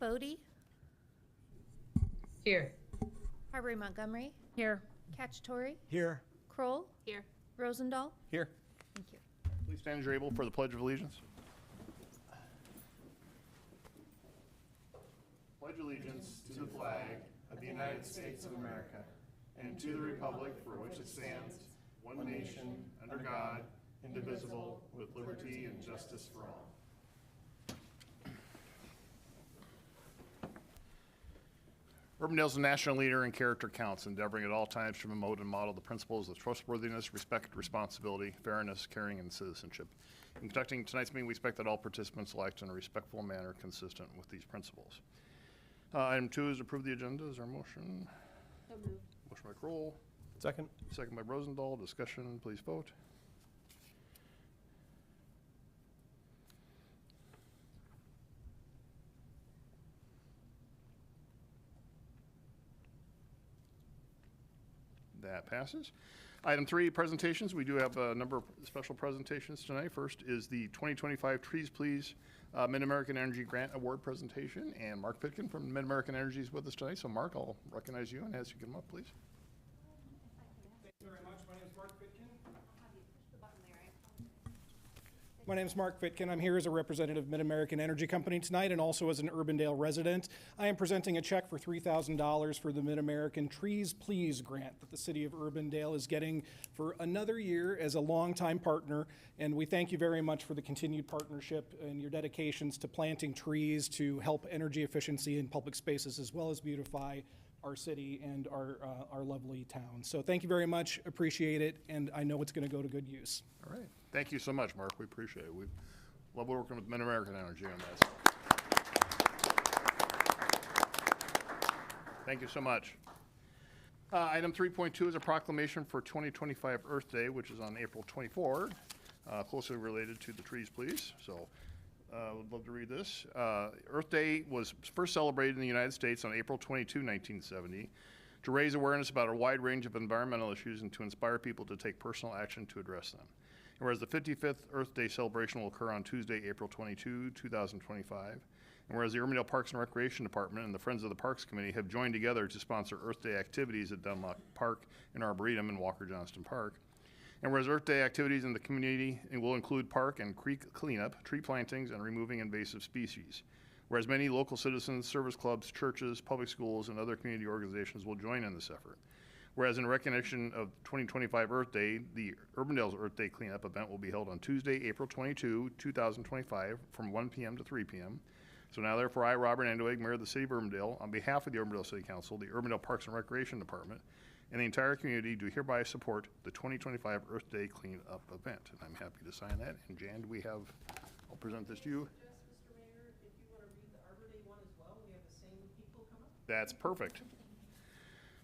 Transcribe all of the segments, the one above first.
Bodie, Here. Harbury Montgomery, Here. Cacciatore, Here. Kroll, Here. Rosendahl. Here. Thank you. Please stand as you're able for the Pledge of Allegiance. Pledge allegiance to the flag of the United States of America and to the republic for which it stands, one nation, under God, indivisible, with liberty and justice for all. Urbandale is a national leader in character counts, endeavoring at all times to promote and model the principles of trustworthiness, respect, responsibility, fairness, caring, and citizenship. In conducting tonight's meeting, we expect that all participants will act in a respectful manner consistent with these principles. Item 2 is approve the agenda. Is there a motion? So moved. Motion by Kroll, Second. second by Rosendahl. Discussion, please vote. That passes. Item 3, presentations. We do have a number of special presentations tonight. First is the 2025 Trees Please Mid-American Energy Grant Award presentation, and Mark Pitkin from Mid-American Energy is with us tonight. So Mark, I'll recognize you and ask you to come up, please. Thank you very much. My name is Mark Pitkin. I'm here as a representative of Mid-American Energy Company tonight and also as an Urbandale resident. I am presenting a check for $3,000 for the Mid-American Trees Please grant that the city of Urbandale is getting for another year as a longtime partner. And we thank you very much for the continued partnership and your dedications to planting trees to help energy efficiency in public spaces as well as beautify our city and our lovely town. So thank you very much, appreciate it, and I know it's gonna go to good use. All right. Thank you so much, Mark. We appreciate it. We love working with Mid-American Energy on this. Thank you so much. Item 3.2 is a proclamation for 2025 Earth Day, which is on April 24, closely related to the Trees Please. So would love to read this. Earth Day was first celebrated in the United States on April 22, 1970, to raise awareness about a wide range of environmental issues and to inspire people to take personal action to address them. And whereas the 55th Earth Day celebration will occur on Tuesday, April 22, 2025, and whereas the Urbandale Parks and Recreation Department and the Friends of the Parks Committee have joined together to sponsor Earth Day activities at Dunlop Park and Arboretum in Walker Johnston Park, and whereas Earth Day activities in the community will include park and creek cleanup, tree plantings, and removing invasive species. Whereas many local citizens, service clubs, churches, public schools, and other community organizations will join in this effort. Whereas in recognition of 2025 Earth Day, the Urbandale's Earth Day cleanup event will be held on Tuesday, April 22, 2025 from 1 p.m. to 3 p.m. So now therefore I, Robert Andeweg, Mayor of the City of Urbandale, on behalf of the Urbandale City Council, the Urbandale Parks and Recreation Department, and the entire community do hereby support the 2025 Earth Day cleanup event. And I'm happy to sign that. And Jan, do we have, I'll present this to you. Just, Mr. Mayor, if you want to read the Arbor Day one as well, we have the same people come up. That's perfect.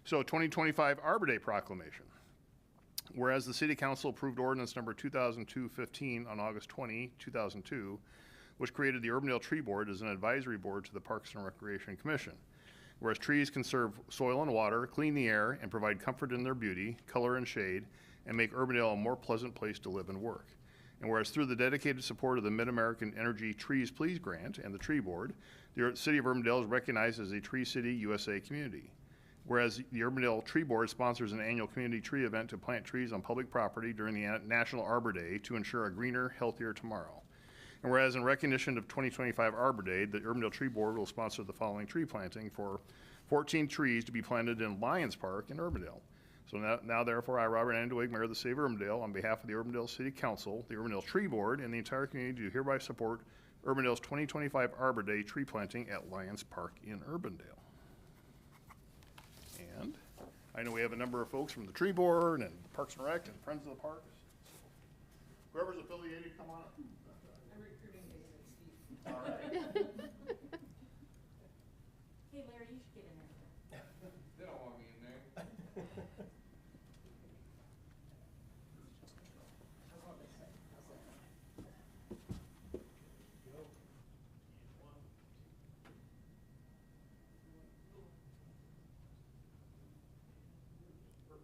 So 2025 Arbor Day proclamation. Whereas the City Council approved ordinance number 2002-15 on August 20, 2002, which created the Urbandale Tree Board as an advisory board to the Parks and Recreation Commission. Whereas trees conserve soil and water, clean the air, and provide comfort in their beauty, color, and shade, and make Urbandale a more pleasant place to live and work. And whereas through the dedicated support of the Mid-American Energy Trees Please grant and the Tree Board, the City of Urbandale is recognized as a Tree City USA community. Whereas the Urbandale Tree Board sponsors an annual community tree event to plant trees on public property during the National Arbor Day to ensure a greener, healthier tomorrow. And whereas in recognition of 2025 Arbor Day, the Urbandale Tree Board will sponsor the following tree planting for 14 trees to be planted in Lions Park in Urbandale. So now therefore, I, Robert Andeweg, Mayor of the City of Urbandale, on behalf of the Urbandale City Council, the Urbandale Tree Board, and the entire community do hereby support Urbandale's 2025 Arbor Day tree planting at Lions Park in Urbandale. And I know we have a number of folks from the Tree Board and Parks and Rec and Friends of the Park. Whoever's affiliated, come on up. I'm recruiting David, Steve. All right. Hey, Larry, you should get in there. They don't want me in there.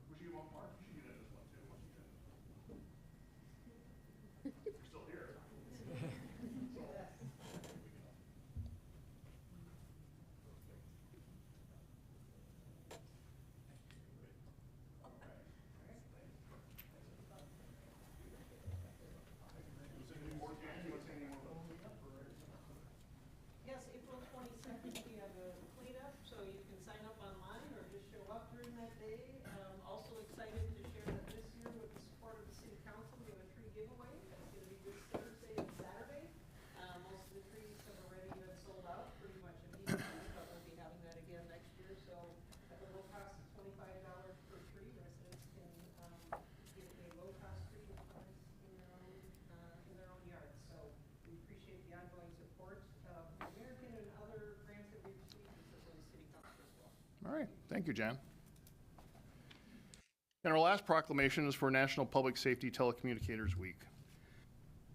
Would you want Mark? You should get in this one too. You're still here. sign up online or just show up during that day. Also excited to share that this year, with the support of the city council, we have a tree giveaway. That's gonna be this Thursday and Saturday. Most of the trees have already been sold out pretty much immediately, but we'll be having that again next year. So at a low cost of $25 per tree, residents can get a low-cost tree to plant in their own yards. So we appreciate the ongoing support of American and other grants that we've received and for the city council as well. All right, thank you, Jan. And our last proclamation is for National Public Safety Telecommunicators Week.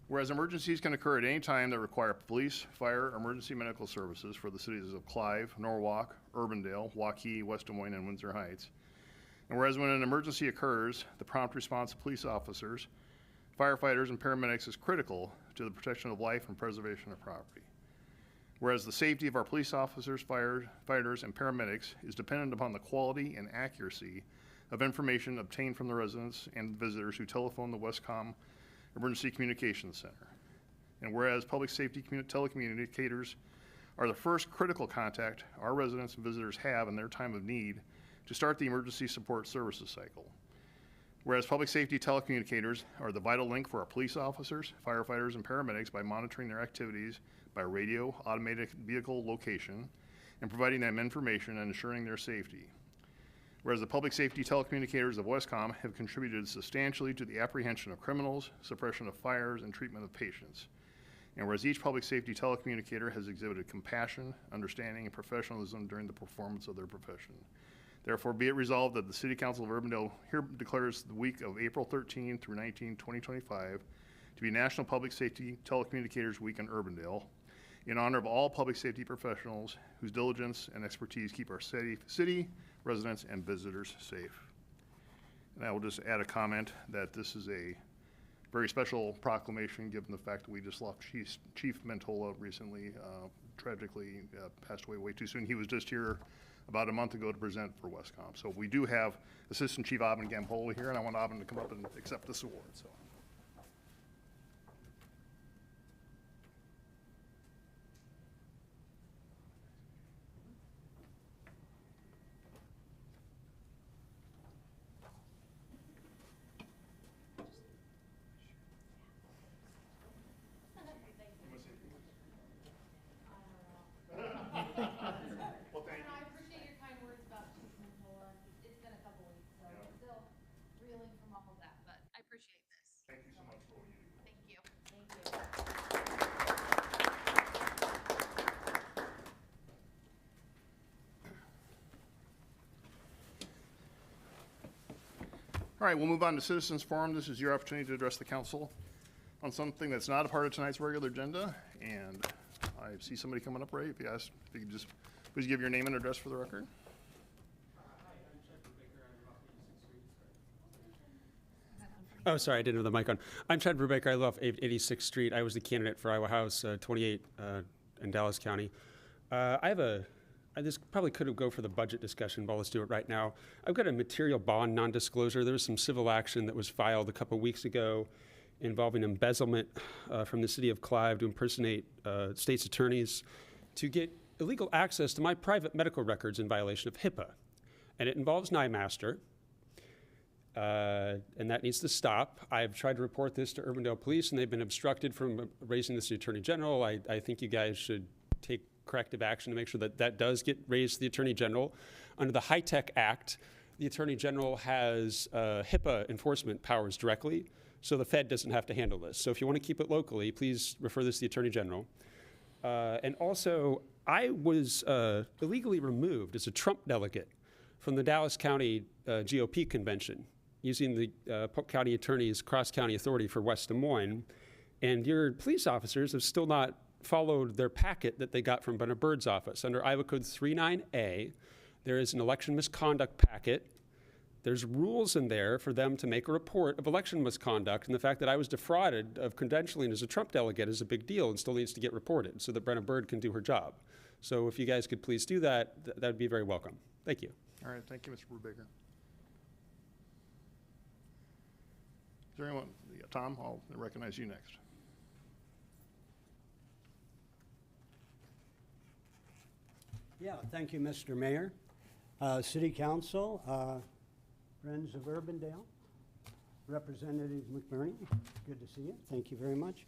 Whereas emergencies can occur at any time that require police, fire, or emergency medical services for the cities of Clive, Norwalk, Urbandale, Waukee, West Des Moines, and Windsor Heights. And whereas when an emergency occurs, the prompt response of police officers, firefighters, and paramedics is critical to the protection of life and preservation of property. Whereas the safety of our police officers, firefighters, and paramedics is dependent upon the quality and accuracy of information obtained from the residents and visitors who telephone the Westcom Emergency Communications Center. And whereas public safety telecommunicators are the first critical contact our residents and visitors have in their time of need to start the emergency support services cycle. Whereas public safety telecommunicators are the vital link for our police officers, firefighters, and paramedics by monitoring their activities by radio, automated vehicle location, and providing them information and ensuring their safety. Whereas the public safety telecommunicators of Westcom have contributed substantially to the apprehension of criminals, suppression of fires, and treatment of patients. And whereas each public safety telecommunicator has exhibited compassion, understanding, and professionalism during the performance of their profession. Therefore, be it resolved that the City Council of Urbandale here declares the week of April 13 through 19, 2025 to be National Public Safety Telecommunicators Week in Urbandale in honor of all public safety professionals whose diligence and expertise keep our city, residents, and visitors safe. And I will just add a comment that this is a very special proclamation given the fact that we just lost Chief Mentola recently, tragically passed away way too soon. He was just here about a month ago to present for Westcom. So we do have Assistant Chief Abin Gampola here, and I want Abin to come up and accept this award. So. Well, thank you. I appreciate your kind words about Chief Mentola. It's been a couple weeks, so Yeah. we're still reeling from all of that, but I appreciate this. Thank you so much for what you do. Thank you. Thank you. All right, we'll move on to Citizens Forum. This is your opportunity to address the council on something that's not a part of tonight's regular agenda. And I see somebody coming up, Ray. If you could just please give your name and address for the record. Oh, sorry, I didn't have the mic on. I'm Chad Brubaker. I live off 86th Street. I was the candidate for Iowa House 28 in Dallas County. This probably could go for the budget discussion, but let's do it right now. I've got a material bond non-disclosure. There was some civil action that was filed a couple weeks ago involving embezzlement from the city of Clive to impersonate state's attorneys to get illegal access to my private medical records in violation of HIPAA. And it involves NIMASTER. And that needs to stop. I've tried to report this to Urbandale Police, and they've been obstructed from raising this to the Attorney General. I think you guys should take corrective action to make sure that that does get raised to the Attorney General. Under the HITECH Act, the Attorney General has HIPAA enforcement powers directly, so the Fed doesn't have to handle this. So if you want to keep it locally, please refer this to the Attorney General. And also, I was illegally removed as a Trump delegate from the Dallas County GOP convention using the Polk County Attorney's cross-county authority for West Des Moines. And your police officers have still not followed their packet that they got from Brenna Bird's office. Under Iowa Code 39A, there is an election misconduct packet. There's rules in there for them to make a report of election misconduct, and the fact that I was defrauded of credentialing as a Trump delegate is a big deal and still needs to get reported so that Brenna Bird can do her job. So if you guys could please do that, that would be very welcome. Thank you. All right, thank you, Mr. Brubaker. Is there anyone? Yeah, Tom, I'll recognize you next. Yeah, thank you, Mr. Mayor. City Council, Friends of Urbandale, Representative McBurney, good to see you. Thank you very much.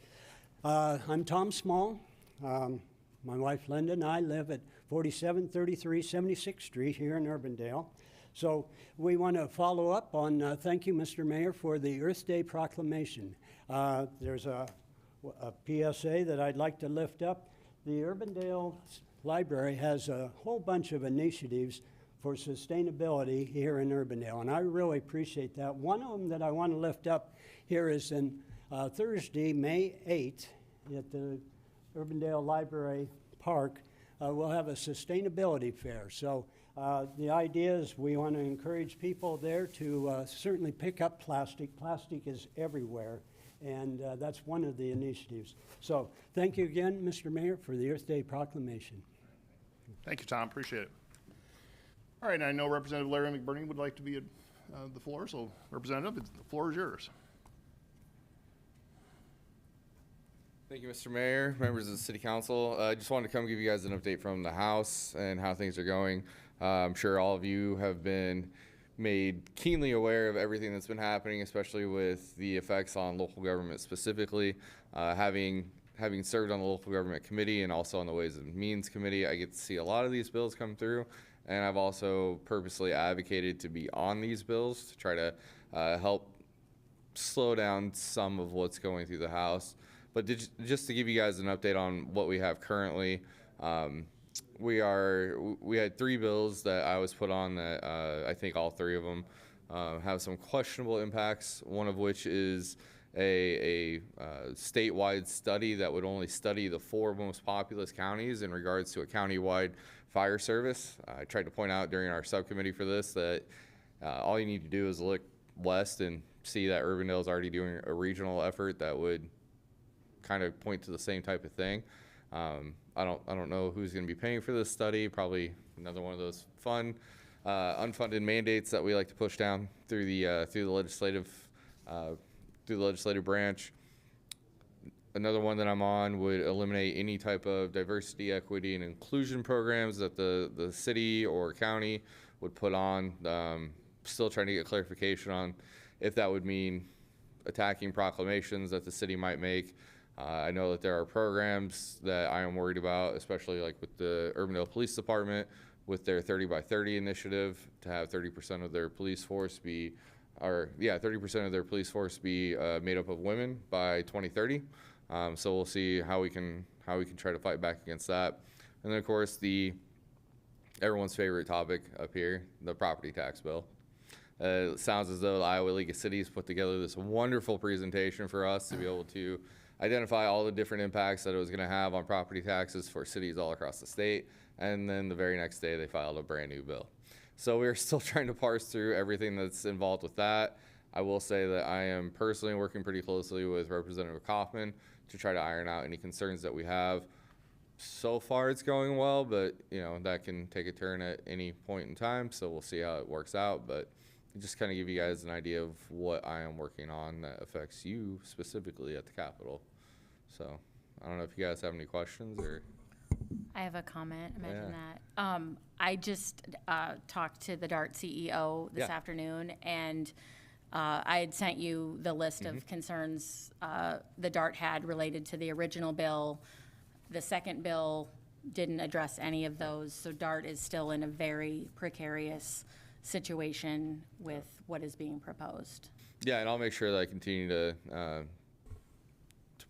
I'm Tom Small. My wife Linda and I live at 4733 76th Street here in Urbandale. So we want to follow up on, thank you, Mr. Mayor, for the Earth Day proclamation. There's a PSA that I'd like to lift up. The Urbandale Library has a whole bunch of initiatives for sustainability here in Urbandale, and I really appreciate that. One of them that I want to lift up here is in Thursday, May 8th, at the Urbandale Library Park, we'll have a sustainability fair. So the idea is we want to encourage people there to certainly pick up plastic. Plastic is everywhere, and that's one of the initiatives. So thank you again, Mr. Mayor, for the Earth Day proclamation. Thank you, Tom. Appreciate it. All right, I know Representative Larry McBurney would like to be at the floor, so Representative, the floor is yours. Thank you, Mr. Mayor, members of the City Council. I just wanted to come give you guys an update from the House and how things are going. I'm sure all of you have been made keenly aware of everything that's been happening, especially with the effects on local government specifically. Having served on the local government committee and also on the Ways and Means committee, I get to see a lot of these bills come through. And I've also purposely advocated to be on these bills to try to help slow down some of what's going through the House. But just to give you guys an update on what we have currently, we had 3 bills that I was put on that I think all 3 of them have some questionable impacts. One of which is a statewide study that would only study the 4 most populous counties in regards to a countywide fire service. I tried to point out during our subcommittee for this that all you need to do is look west and see that Urbandale is already doing a regional effort that would kind of point to the same type of thing. I don't know who's going to be paying for this study. Probably another one of those fun unfunded mandates that we like to push down through the legislative branch. Another one that I'm on would eliminate any type of diversity, equity, and inclusion programs that the city or county would put on. Still trying to get clarification on if that would mean attacking proclamations that the city might make. I know that there are programs that I am worried about, especially like with the Urbandale Police Department, with their 30 by 30 initiative to have 30% of their police force be, 30% of their police force be made up of women by 2030. So we'll see how we can try to fight back against that. And then of course everyone's favorite topic up here, the property tax bill. It sounds as though the Iowa League of Cities put together this wonderful presentation for us to be able to identify all the different impacts that it was going to have on property taxes for cities all across the state. And then the very next day they filed a brand new bill. So we're still trying to parse through everything that's involved with that. I will say that I am personally working pretty closely with Representative Kaufman to try to iron out any concerns that we have. So far it's going well, but that can take a turn at any point in time, so we'll see how it works out. But just kind of give you guys an idea of what I am working on that affects you specifically at the Capitol. So I don't know if you guys have any questions or. I have a comment. Imagine that. I just talked to the DART CEO this afternoon, and I had sent you the list of concerns the DART had related to the original bill. The second bill didn't address any of those, so DART is still in a very precarious situation with what is being proposed. Yeah, and I'll make sure that I continue to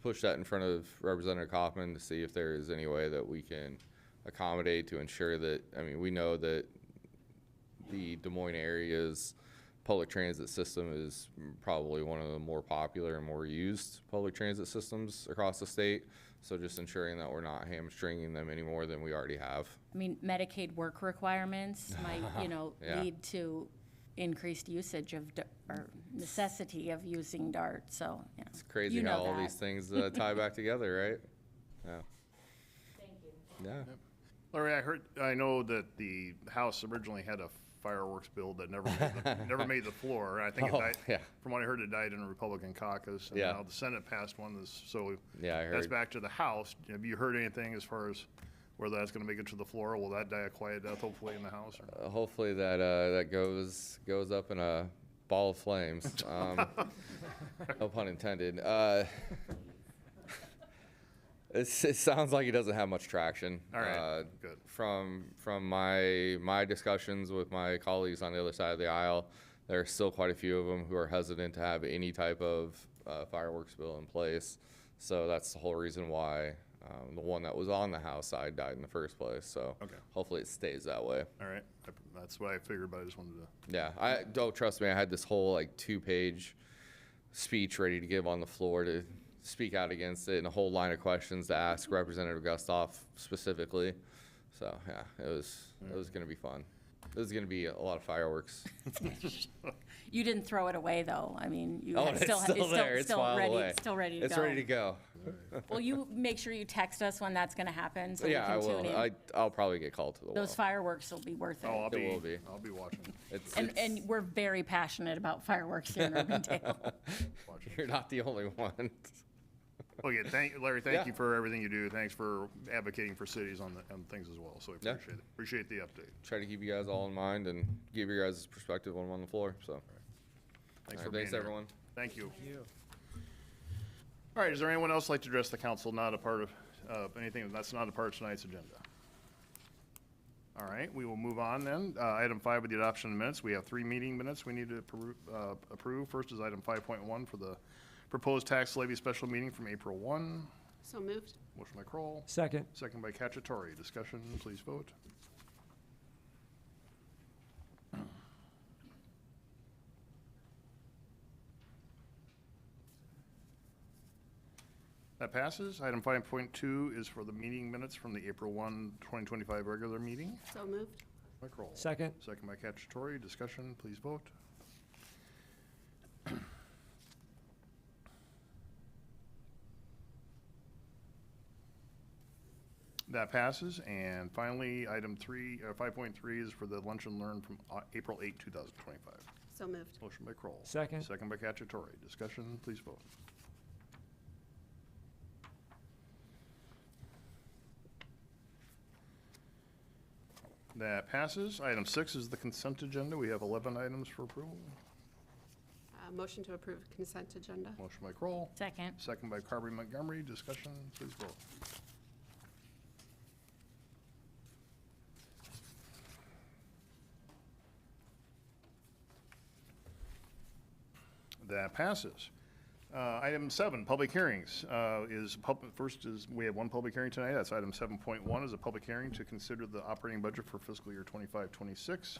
push that in front of Representative Kaufman to see if there is any way that we can accommodate to ensure that, we know that the Des Moines area's public transit system is probably one of the more popular and more used public transit systems across the state. So just ensuring that we're not hamstringing them any more than we already have. Medicaid work requirements might, lead to increased usage of or necessity of using DART. So it's crazy how all these things tie back together, right? Yeah. Thank you. Yeah. Larry, I know that the House originally had a fireworks bill that never made the floor. I think it died. From what I heard, it died in a Republican caucus. And now the Senate passed one. So I heard. That's back to the House. Have you heard anything as far as Whether that's gonna make it to the floor, will that die a quiet death hopefully in the House? Or? Hopefully that that goes up in a ball of flames. No pun intended. It sounds like it doesn't have much traction. All right, good. From my discussions with my colleagues on the other side of the aisle, there are still quite a few of them who are hesitant to have any type of fireworks bill in place. So that's the whole reason why the one that was on the House side died in the first place. So Okay. hopefully it stays that way. All right, that's what I figured, but I just wanted to. Yeah, don't trust me. I had this whole like 2-page speech ready to give on the floor to speak out against it, and a whole line of questions to ask Representative Gustoff specifically. So yeah, it was going to be fun. It was going to be a lot of fireworks. You didn't throw it away, though. I mean, you Oh, had it's still there. It's filed away. Still ready to It's go. ready to go. Well, you make sure you text us when that's going to happen, so Yeah, I we can tune will. in. I'll probably get called to the wall. Those fireworks will be worth it. Oh, It will be. I'll be watching. And we're very passionate about fireworks here in Urbandale. You're not the only one. Okay, Larry, thank Yeah. you for everything you do. Thanks for advocating for cities on things as well. So I Yeah. appreciate it. Appreciate the update. Try to keep you guys all in mind and give your guys' perspective when I'm on the floor. So Thanks all for right, being thanks here. everyone. Thank you. All right, is there anyone else like to address the council not a part of anything that's not a part of tonight's agenda? All right, we will move on then. Item 5 with the adoption of minutes. We have 3 meeting minutes we need to approve. First is item 5.1 for the proposed tax levy special meeting from April 1. So moved. Motion by Kroll, Second. second by Cacciatore. Discussion, please vote. That passes. Item 5.2 is for the meeting minutes from the April 1, 2025 regular meeting. So moved. By Kroll. Second. Second by Cacciatore. Discussion, please vote. That passes. And finally, item 5.3 is for the lunch and learn from April 8, 2025. So moved. Motion by Kroll. Second. Second by Cacciatore. Discussion, please vote. That passes. Item 6 is the consent agenda. We have 11 items for approval. Motion to approve consent agenda. Motion by Kroll. Second. Second by Carberry Montgomery. Discussion, please vote. That passes. Item 7, public hearings, first is, we have one public hearing tonight. That's item 7.1 is a public hearing to consider the operating budget for fiscal year 25-26.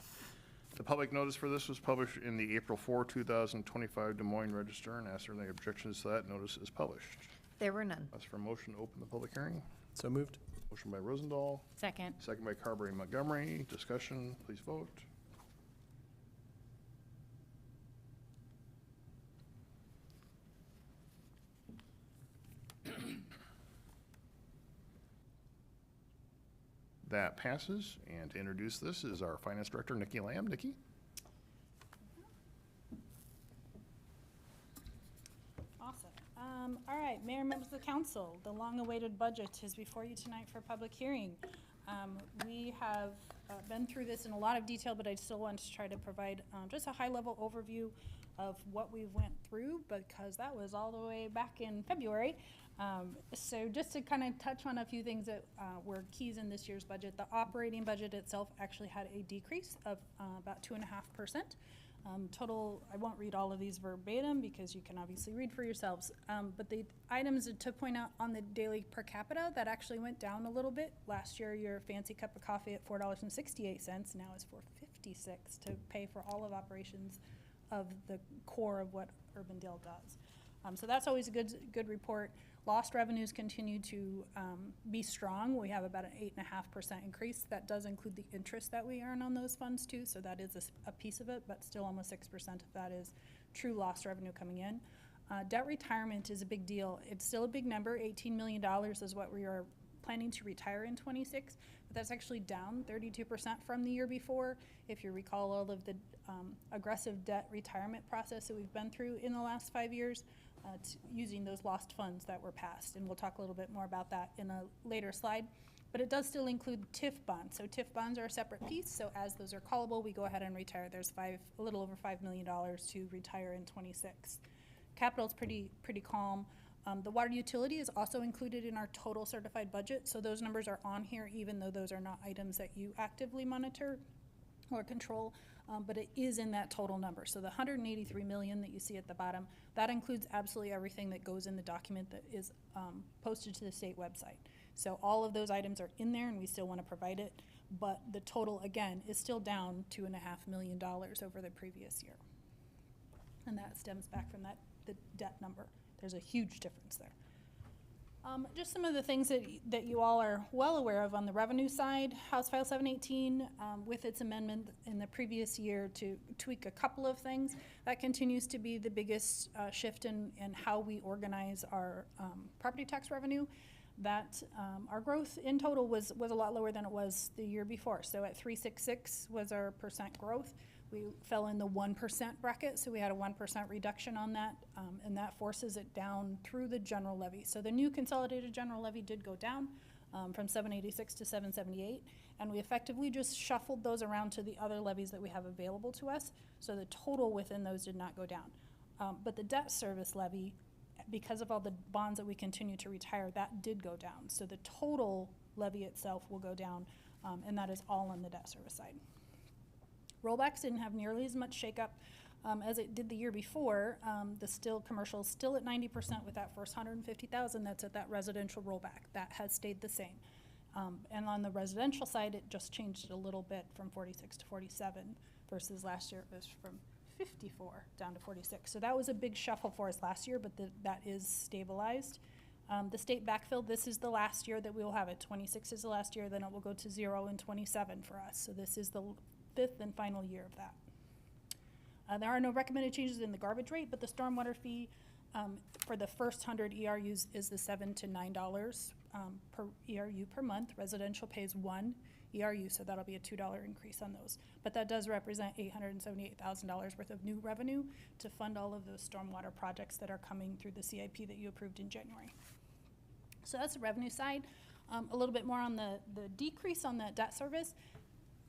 The public notice for this was published in the April 4, 2025 Des Moines Register, and as there are any objections to that, notice is published. There were none. That's for a motion to open the public hearing. So moved. Motion by Rosendahl, Second. second by Carberry Montgomery. Discussion, please vote. That passes. And to introduce this is our Finance Director, Nikki Lamb. Nikki? Awesome. All right, Mayor and members of the council, the long-awaited budget is before you tonight for public hearing. We have been through this in a lot of detail, but I still want to try to provide just a high-level overview of what we went through, because that was all the way back in February. So just to kind of touch on a few things that were keys in this year's budget, the operating budget itself actually had a decrease of about 2.5%. Total, I won't read all of these verbatim because you can obviously read for yourselves, but the items to point out on the daily per capita, that actually went down a little bit. Last year, your fancy cup of coffee at $4.68 now is $4.56 to pay for all of operations of the core of what Urbandale does. So that's always a good report. Lost revenues continue to be strong. We have about an 8.5% increase. That does include the interest that we earn on those funds too, so that is a piece of it, but still almost 6% of that is true lost revenue coming in. Debt retirement is a big deal. It's still a big number. $18 million is what we are planning to retire in 26, but that's actually down 32% from the year before. If you recall all of the aggressive debt retirement process that we've been through in the last 5 years, using those lost funds that were passed, and we'll talk a little bit more about that in a later slide. but it does still include TIF bonds. So TIF bonds are a separate piece, so as those are callable, we go ahead and retire. There's a little over $5 million to retire in '26. Capital's pretty calm. The water utility is also included in our total certified budget, so those numbers are on here even though those are not items that you actively monitor or control, but it is in that total number. So the $183 million that you see at the bottom, that includes absolutely everything that goes in the document that is posted to the state website. So all of those items are in there and we still want to provide it, but the total, again, is still down $2.5 million over the previous year. And that stems back from the debt number. There's a huge difference there. Just some of the things that you all are well aware of on the revenue side. House File 718, with its amendment in the previous year to tweak a couple of things, that continues to be the biggest shift in how we organize our property tax revenue. That our growth in total was a lot lower than it was the year before. So at 366 was our percent growth. We fell in the 1% bracket, so we had a 1% reduction on that, and that forces it down through the general levy. So the new consolidated general levy did go down from 786 to 778, and we effectively just shuffled those around to the other levies that we have available to us, so the total within those did not go down. But the debt service levy, because of all the bonds that we continue to retire, that did go down. So the total levy itself will go down, and that is all on the debt service side. Rollbacks didn't have nearly as much shakeup as it did the year before. The commercial is still at 90% with that first 150,000. That's at that residential rollback. That has stayed the same. And on the residential side, it just changed it a little bit from 46 to 47 versus last year it was from 54 down to 46. So that was a big shuffle for us last year, but that is stabilized. The state backfill, this is the last year that we will have it. 26 is the last year, then it will go to 0 in 27 for us. So this is the 5th and final year of that. There are no recommended changes in the garbage rate, but the stormwater fee for the first 100 ERUs is the $7 to $9 per ERU per month. Residential pays 1 ERU, so that'll be a $2 increase on those. But that does represent $878,000 worth of new revenue to fund all of those stormwater projects that are coming through the CIP that you approved in January. So that's the revenue side. A little bit more on the decrease on that debt service.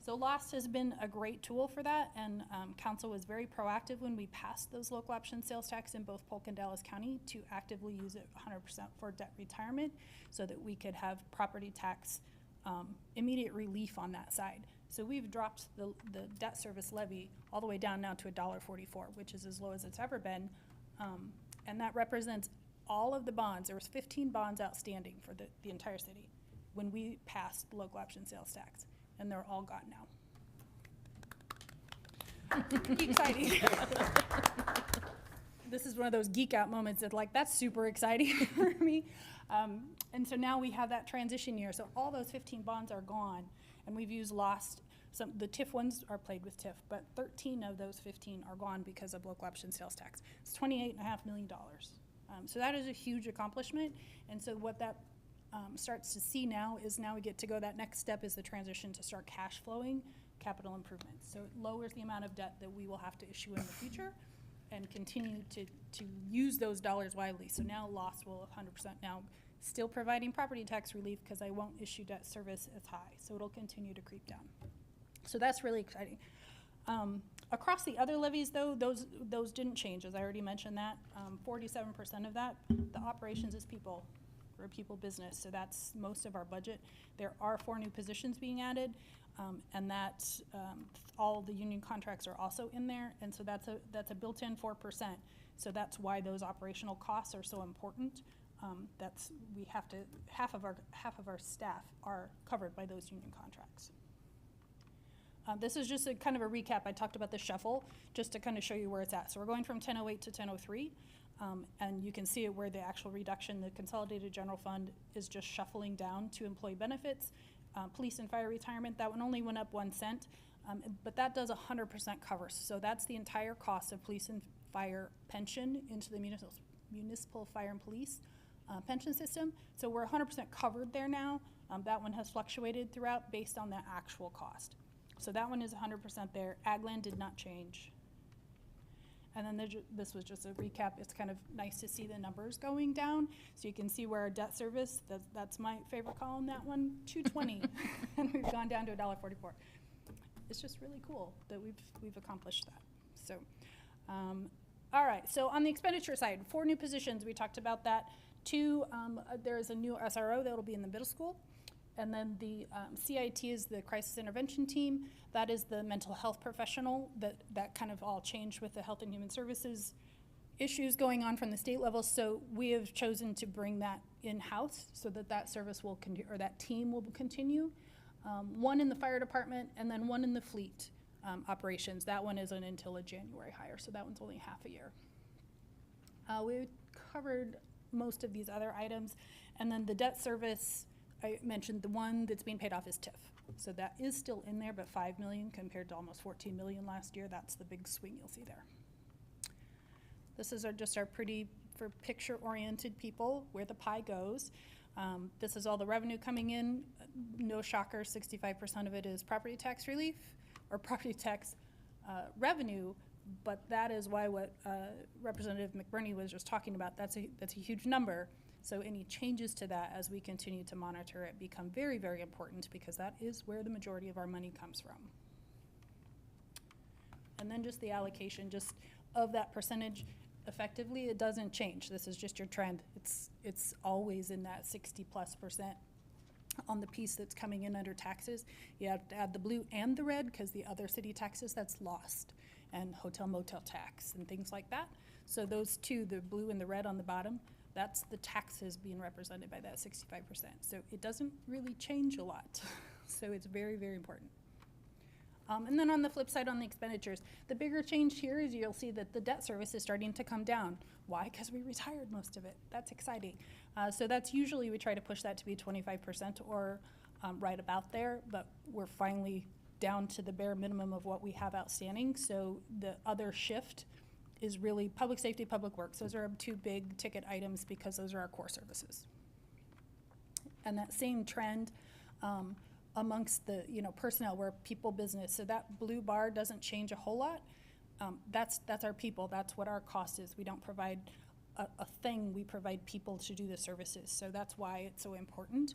So LOST has been a great tool for that, and council was very proactive when we passed those local option sales tax in both Polk and Dallas County to actively use it 100% for debt retirement so that we could have property tax immediate relief on that side. So we've dropped the debt service levy all the way down now to $1.44, which is as low as it's ever been, and that represents all of the bonds. There was 15 bonds outstanding for the entire city when we passed the local option sales tax. And they're all gone now. Pretty exciting. This is one of those geek out moments that that's super exciting for me. And so now we have that transition year. So all those 15 bonds are gone, and we've used LOST. The TIF ones are played with TIF, but 13 of those 15 are gone because of local option sales tax. It's $28.5 million. So that is a huge accomplishment. And so what that starts to see now we get to go, that next step is the transition to start cash flowing capital improvements. So it lowers the amount of debt that we will have to issue in the future and continue to use those dollars widely. So now LOST will 100% now still providing property tax relief because I won't issue debt service as high. So it'll continue to creep down. So that's really exciting. Across the other levies, though, those didn't change, as I already mentioned that. 47% of that, the operations is people. We're a people business, so that's most of our budget. There are 4 new positions being added, and that all the union contracts are also in there, and so that's a built-in 4%. So that's why those operational costs are so important. Half of our staff are covered by those union contracts. This is just a kind of a recap. I talked about the shuffle just to kind of show you where it's at. So we're going from 1008 to 1003. And you can see it where the actual reduction, the consolidated general fund is just shuffling down to employee benefits, police and fire retirement. That one only went up 1 cent, but that does 100% cover. So that's the entire cost of police and fire pension into the municipal fire and police pension system. So we're 100% covered there now. That one has fluctuated throughout based on the actual cost. So that one is 100% there. Agland did not change. And then this was just a recap. It's kind of nice to see the numbers going down. So you can see where our debt service, that's my favorite column, that one, 220. And we've gone down to $1.44. It's just really cool that we've accomplished that. So, all right, so on the expenditure side, 4 new positions, we talked about that. 2, there's a new SRO that'll be in the middle school. And then the CIT is the crisis intervention team. That is the mental health professional that kind of all changed with the Health and Human Services issues going on from the state level. So we have chosen to bring that in-house so that service will continue, or that team will continue. 1 in the fire department, and then 1 in the fleet operations. That one isn't until a January hire, so that one's only half a year. We covered most of these other items, and then the debt service, I mentioned the one that's being paid off is TIF. So that is still in there, but $5 million compared to almost $14 million last year. That's the big swing you'll see there. This is just our pretty, for picture-oriented people, where the pie goes. This is all the revenue coming in. No shocker, 65% of it is property tax relief or property tax revenue, but that is why what Representative McBurney was just talking about, that's a huge number. So any changes to that as we continue to monitor it become very, very important, because that is where the majority of our money comes from. And then just the allocation, just of that percentage, effectively, it doesn't change. This is just your trend. It's always in that 60+% on the piece that's coming in under taxes. You have to add the blue and the red, because the other city taxes, that's lost, and hotel motel tax and things like that. So those 2, the blue and the red on the bottom, that's the taxes being represented by that 65%. So it doesn't really change a lot. So it's very, very important. And then on the flip side, on the expenditures, the bigger change here is you'll see that the debt service is starting to come down. Why? Because we retired most of it. That's exciting. So that's usually, we try to push that to be 25% or right about there, but we're finally down to the bare minimum of what we have outstanding. So the other shift is really public safety, public works. Those are our 2 big ticket items, because those are our core services. And that same trend amongst the personnel, where people business. So that blue bar doesn't change a whole lot. That's our people. That's what our cost is. We don't provide a thing. We provide people to do the services. So that's why it's so important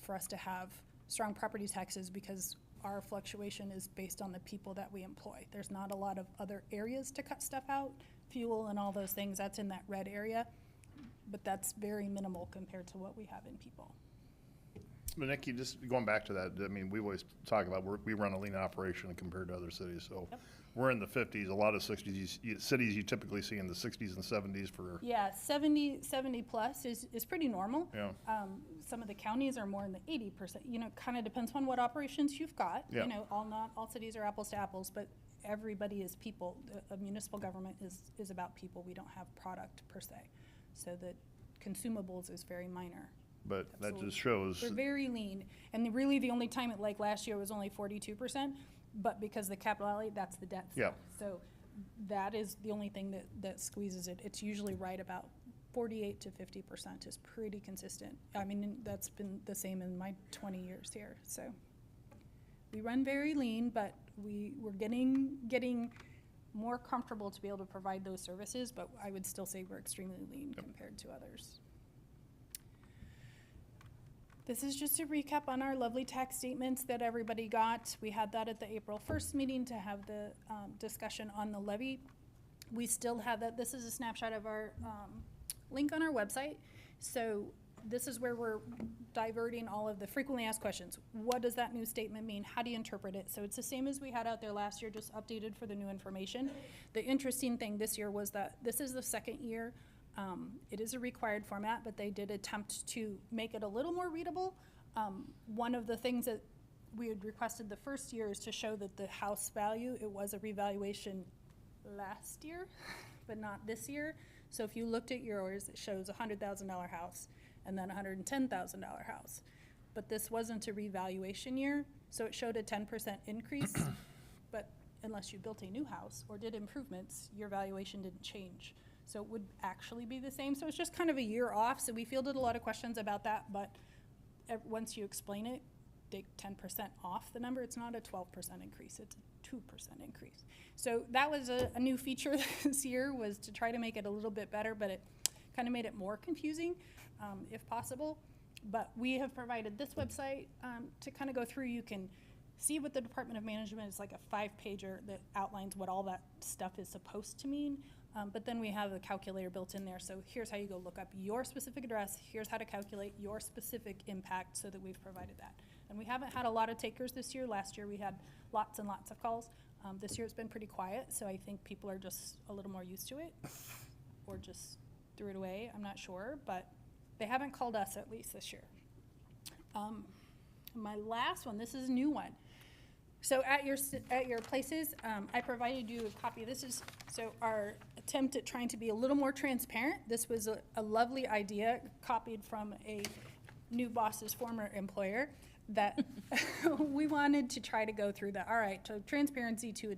for us to have strong property taxes, because our fluctuation is based on the people that we employ. There's not a lot of other areas to cut stuff out. Fuel and all those things, that's in that red area, but that's very minimal compared to what we have in people. But Nikki, just going back to that, I mean, we always talk about we run a lean operation compared to other cities. So Yep. We're in the 50s. A lot of 60s cities you typically see in the 60s and 70s for. Yeah, 70 plus is pretty normal. Yeah. Some of the counties are more in the 80%. Kind of depends on what operations you've got. Yeah. Not all cities are apples to apples, but everybody is people. A municipal government is about people. We don't have product per se. So the consumables is very minor. But that Absolutely. just shows. We're very lean. And really the only time, like last year, was only 42%, but because the capital outlay, that's the debt. Yeah. So that is the only thing that squeezes it. It's usually right about 48 to 50% is pretty consistent. I mean, that's been the same in my 20 years here. So we run very lean, but we're getting more comfortable to be able to provide those services, but I would still say we're extremely lean compared to others. This is just a recap on our lovely tax statements that everybody got. We had that at the April 1st meeting to have the discussion on the levy. We still have that. This is a snapshot of our link on our website. So this is where we're diverting all of the frequently asked questions. What does that new statement mean? How do you interpret it? So it's the same as we had out there last year, just updated for the new information. The interesting thing this year was that this is the second year. It is a required format, but they did attempt to make it a little more readable. One of the things that we had requested the first year is to show that the house value, it was a revaluation last year, but not this year. So if you looked at yours, it shows a $100,000 house and then a $110,000 house. But this wasn't a revaluation year, so it showed a 10% increase, but unless you built a new house or did improvements, your valuation didn't change. So it would actually be the same. So it's just kind of a year off. So we fielded a lot of questions about that, but once you explain it, take 10% off the number. It's not a 12% increase, it's a 2% increase. So that was a new feature this year, was to try to make it a little bit better, but it kind of made it more confusing, if possible. But we have provided this website to kind of go through. You can see what the Department of Management is, like a 5-pager that outlines what all that stuff is supposed to mean. But then we have a calculator built in there. So here's how you go look up your specific address. Here's how to calculate your specific impact, so that we've provided that. And we haven't had a lot of takers this year. Last year we had lots and lots of calls. This year it's been pretty quiet, so I think people are just a little more used to it, or just threw it away. I'm not sure, but they haven't called us, at least this year. My last one, this is a new one. So at your places, I provided you a copy. This is our attempt at trying to be a little more transparent. This was a lovely idea copied from a new boss's former employer, that we wanted to try to go through that. All right, so transparency to a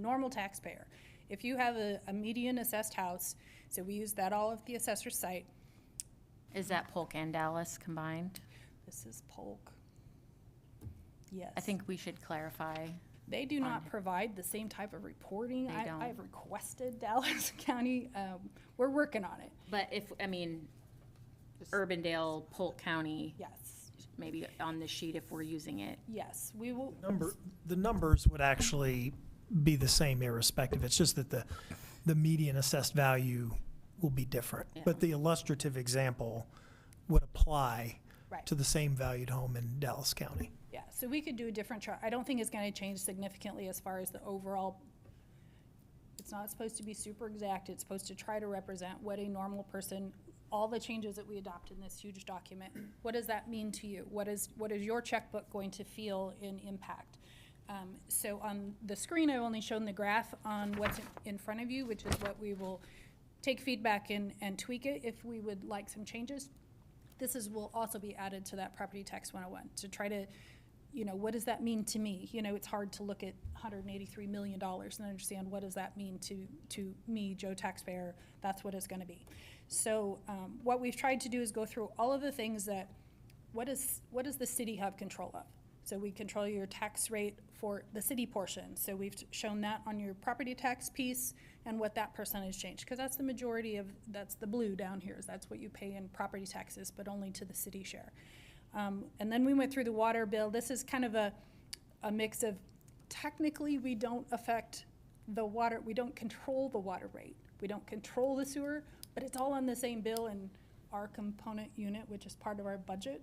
normal taxpayer. If you have a median assessed house, so we use that all of the assessor's site. Is that Polk and Dallas combined? This is Polk. Yes. I think we should clarify. They do not provide the same type of reporting. They don't. I've requested Dallas County. We're working on it. But Urbandale, Polk County, Yes. maybe on the sheet if we're using it. Yes, we will. The numbers would actually be the same irrespective. It's just that the median assessed value will be different. Yeah. But the illustrative example would apply Right. to the same valued home in Dallas County. Yeah, so we could do a different chart. I don't think it's gonna change significantly as far as the overall. It's not supposed to be super exact. It's supposed to try to represent what a normal person, all the changes that we adopt in this huge document. What does that mean to you? What is your checkbook going to feel in impact? So on the screen, I've only shown the graph on what's in front of you, which is what we will take feedback in and tweak it if we would like some changes. Will also be added to that Property Tax 101 to try to, what does that mean to me? It's hard to look at $183 million and understand what does that mean to me, Joe taxpayer. That's what it's going to be. So what we've tried to do is go through all of the things that, what does the city have control of? So we control your tax rate for the city portion. So we've shown that on your property tax piece and what that percentage changed, because that's the majority of, that's the blue down here, is that's what you pay in property taxes, but only to the city share. And then we went through the water bill. This is kind of a mix of, technically we don't affect the water, we don't control the water rate. We don't control the sewer, but it's all on the same bill, and our component unit, which is part of our budget,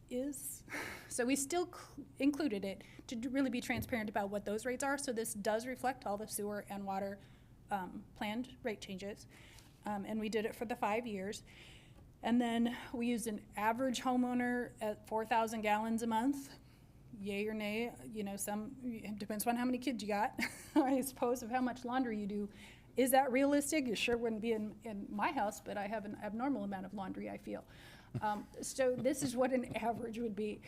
is. So we still included it to really be transparent about what those rates are. So this does reflect all the sewer and water planned rate changes. And we did it for the 5 years. And then we used an average homeowner at 4,000 gallons a month. Yay or nay, it depends on how many kids you got, I suppose, of how much laundry you do. Is that realistic? It sure wouldn't be in my house, but I have an abnormal amount of laundry, I feel. So this is what an average would be.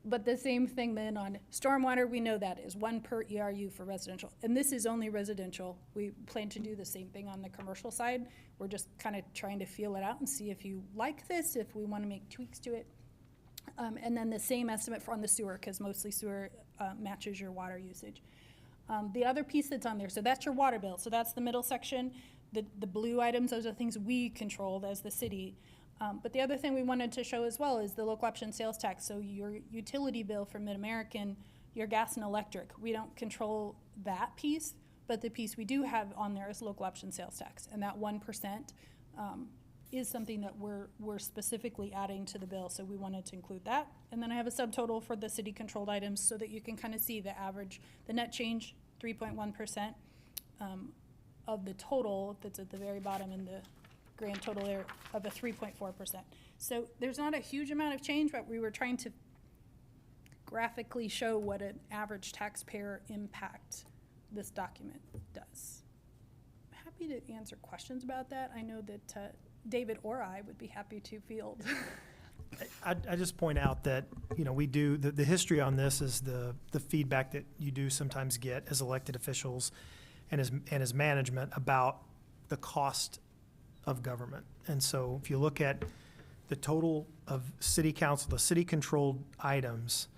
But the same thing then on stormwater, we know that is 1 per ERU for residential. And this is only residential. We plan to do the same thing on the commercial side. We're just kind of trying to feel it out and see if you like this, if we want to make tweaks to it. And then the same estimate on the sewer, because mostly sewer matches your water usage. The other piece that's on there, so that's your water bill. So that's the middle section. The blue items, those are things we controlled as the city. But the other thing we wanted to show as well is the local option sales tax. So your utility bill for Mid-American, your gas and electric, we don't control that piece, but the piece we do have on there is local option sales tax. And that 1% is something that we're specifically adding to the bill, so we wanted to include that. And then I have a subtotal for the city controlled items so that you can kind of see the average, the net change, 3.1% of the total that's at the very bottom in the grand total there of a 3.4%. So there's not a huge amount of change, but we were trying to graphically show what an average taxpayer impact this document does. I'm happy to answer questions about that. I know that David or I would be happy to field. I just point out that, we do, the history on this is the feedback that you do sometimes get as elected officials and as management about the cost of government. And so if you look at the total of city council, the city controlled items,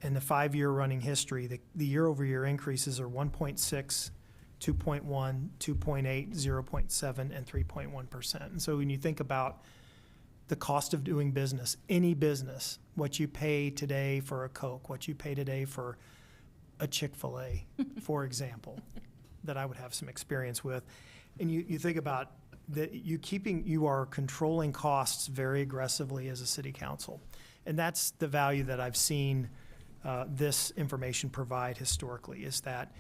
in the 5-year running history, the year-over-year increases are 1.6, 2.1, 2.8, 0.7, and 3.1%. And so when you think about the cost of doing business, any business, what you pay today for a Coke, what you pay today for a Chick-fil-A, for example, that I would have some experience with. And you think about that you are controlling costs very aggressively as a city council. And that's the value that I've seen this information provide historically, is that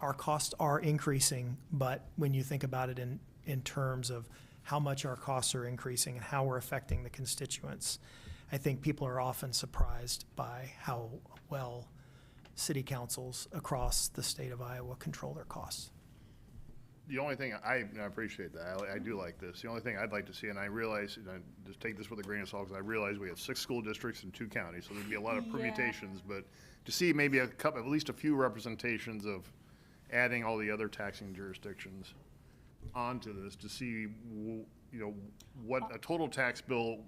our costs are increasing, but when you think about it in terms of how much our costs are increasing and how we're affecting the constituents, I think people are often surprised by how well city councils across the state of Iowa control their costs. The only thing, I appreciate that, I do like this. The only thing I'd like to see, and I realize, and I just take this with a grain of salt, because I realize we have 6 school districts and 2 counties, so there'd be a lot of permutations, but to see maybe a couple, at least a few representations of adding all the other taxing jurisdictions onto this, to see, what a total tax bill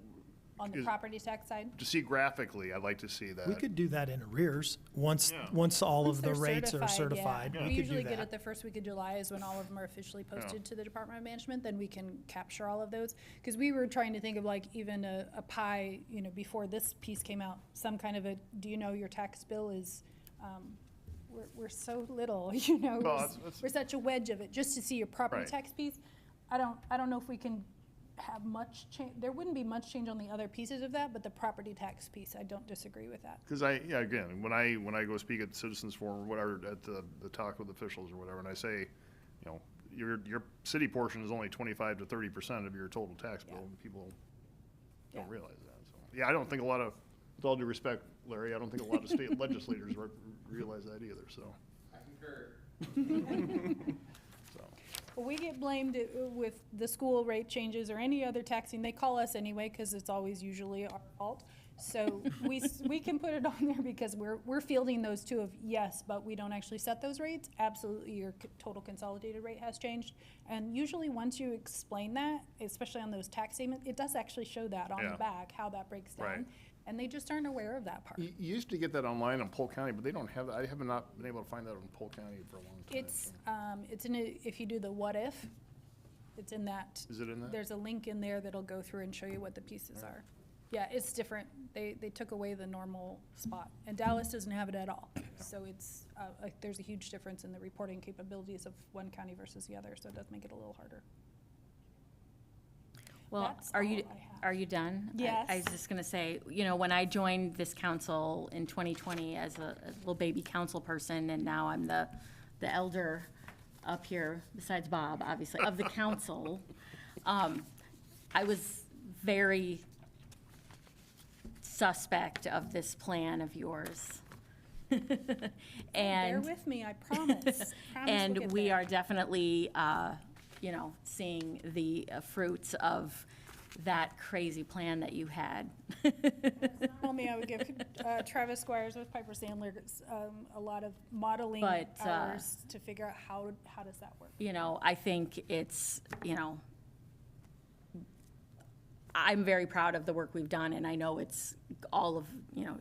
On the property tax side? to see graphically, I'd like to see that. We could do that in arrears, once all Once of the they're rates are certified, yeah. we We could do usually get it that. the first week of July is when all of them are officially posted to the Department of Management, then we can capture all of those. Because we were trying to think of like even a pie, before this piece came out, some kind of do you know your tax bill is, we're so little, we're such a wedge of it, just to see your property Right. tax piece. I don't know if we can have much change, there wouldn't be much change on the other pieces of that, but the property tax piece, I don't disagree with that. Because again, when I go speak at Citizens Forum, or whatever, at the talk with officials or whatever, and I say, your city portion is only 25 to 30% of your total tax bill, and people don't Yeah. realize that. So, I don't think a lot of, with all due respect, Larry, I don't think a lot of state legislators realize that either, so. I concur. Well, we get blamed with the school rate changes or any other taxing. They call us anyway, because it's always usually our fault. So we can put it on there because we're fielding those two of yes, but we don't actually set those rates. Absolutely, your total consolidated rate has changed. And usually once you explain that, especially on those tax statements, it does actually show that on the back, how that breaks down. Right. And they just aren't aware of that part. You used to get that online in Polk County, but they don't have that. I have not been able to find that in Polk County for a long time. It's if you do the what if, it's in that. Is it in that? There's a link in there that'll go through and show you what the pieces are. Yeah, it's different. They took away the normal spot, and Dallas doesn't have it at all. So it's, there's a huge difference in the reporting capabilities of one county versus the other, so it does make it a little harder. Well, That's are all you, I have. are you done? Yes. I was just gonna say, when I joined this council in 2020 as a little baby council person, and now I'm the elder up here, besides Bob, obviously, of the council, I was very suspect of this plan of yours. Bear And, with me, I promise. Promise we'll and get we there. are definitely, seeing the fruits of that crazy plan that you had. Only I would give Travis Squires with Piper Sandler a lot of modeling But, hours to figure out how does that work. I think it's, I'm very proud of the work we've done, and I know it's all of,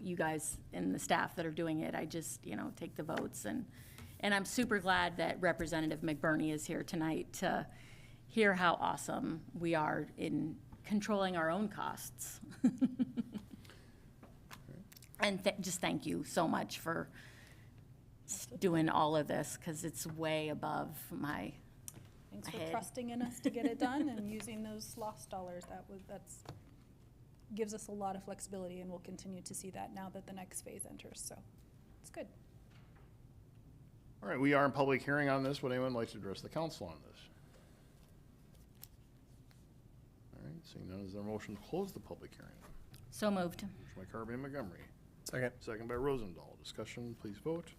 you guys and the staff that are doing it. I just, take the votes, and I'm super glad that Representative McBurney is here tonight to hear how awesome we are in controlling our own costs. And just thank you so much for doing all of this, because it's way above my Thanks for ahead. trusting in us to get it done and using those lost dollars. That's gives us a lot of flexibility, and we'll continue to see that now that the next phase enters. So it's good. All right, we are in public hearing on this. Would anyone like to address the council on this? All right, seeing none, is there a motion to close the public hearing? So moved. Motion by Carby and Montgomery. Second. Second by Rosendahl. Discussion, please vote.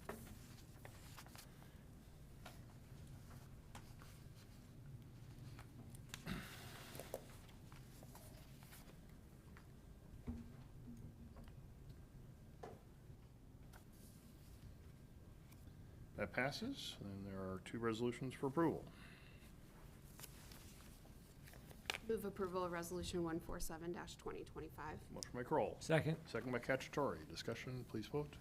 That passes, and there are 2 resolutions for approval. Move approval of resolution 147-2025. Motion by Kroll. Second. Second by Cacciatore. Discussion, please vote.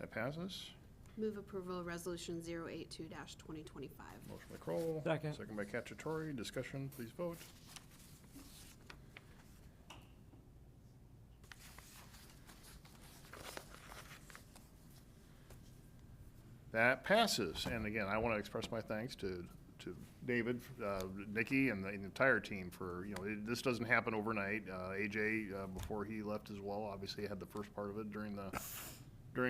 That passes. Move approval of resolution 082-2025. Motion by Kroll. Second. Second by Cacciatore. Discussion, please vote. That passes. And again, I want to express my thanks to David, Nikki, and the entire team for, this doesn't happen overnight. AJ, before he left as well, obviously had the first part of it during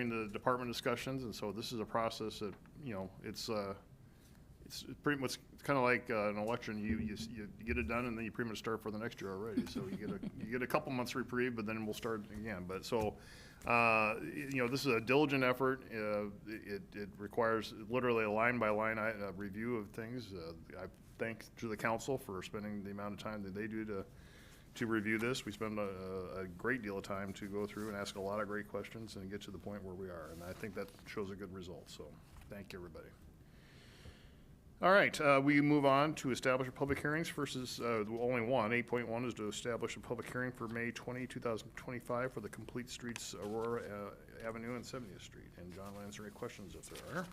the department discussions. And so this is a process that, it's pretty much kind of like an election. You get it done and then you pretty much start for the next year already. So you get a couple months reprieve, but then we'll start again. But so, this is a diligent effort. It requires literally a line-by-line review of things. I thank to the council for spending the amount of time that they do to review this. We spend a great deal of time to go through and ask a lot of great questions and get to the point where we are. And I think that shows a good result. So thank you, everybody. All right, we move on to establish public hearings versus only one. 8.1 is to establish a public hearing for May 20, 2025 for the complete streets Aurora Avenue and 70th Street. And John will answer any questions if there are.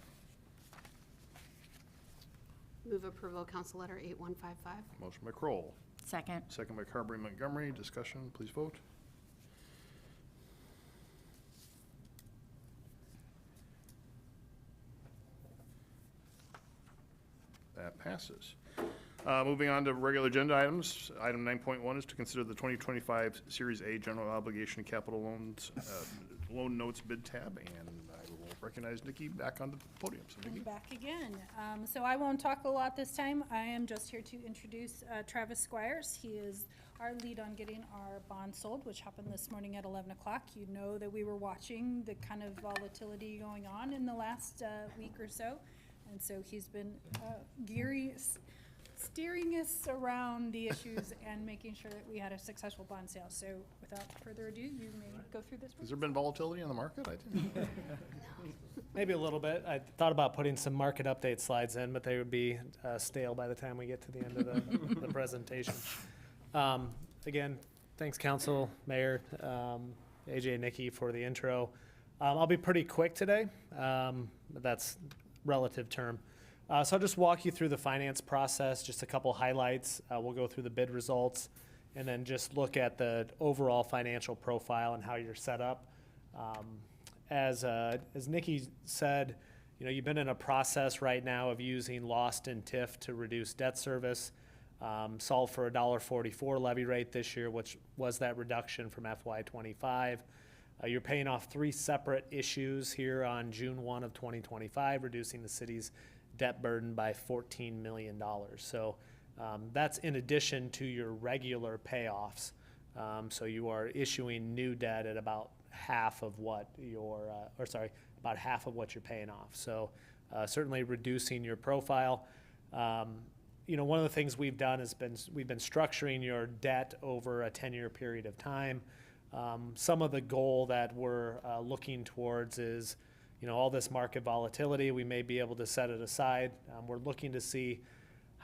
Move approval of council letter 8155. Motion by Kroll. Second. Second by Carberry Montgomery. Discussion, please vote. That passes. Moving on to regular agenda items. Item 9.1 is to consider the 2025 Series A General Obligation Capital Loans, Loan Notes Bid Tab, and I will recognize Nikki back on the podium. So I'm Nikki. back again. So I won't talk a lot this time. I am just here to introduce Travis Squires. He is our lead on getting our bond sold, which happened this morning at 11 o'clock. You know that we were watching the kind of volatility going on in the last week or so. And so he's been steering us around the issues and making sure that we had a successful bond sale. So without further ado, you may go through this. Has there been volatility in the market? I didn't. Maybe a little bit. I thought about putting some market update slides in, but they would be stale by the time we get to the end of the presentation. Again, thanks council, mayor, AJ and Nikki for the intro. I'll be pretty quick today, but that's relative term. So I'll just walk you through the finance process, just a couple highlights. We'll go through the bid results and then just look at the overall financial profile and how you're set up. As Nikki said, you've been in a process right now of using lost in TIF to reduce debt service, solve for a $1.44 levy rate this year, which was that reduction from FY25. You're paying off 3 separate issues here on June 1 of 2025, reducing the city's debt burden by $14 million. So that's in addition to your regular payoffs. So you are issuing new debt at about half of what about half of what you're paying off. So certainly reducing your profile. One of the things we've done is we've been structuring your debt over a 10-year period of time. Some of the goal that we're looking towards is, all this market volatility, we may be able to set it aside. We're looking to see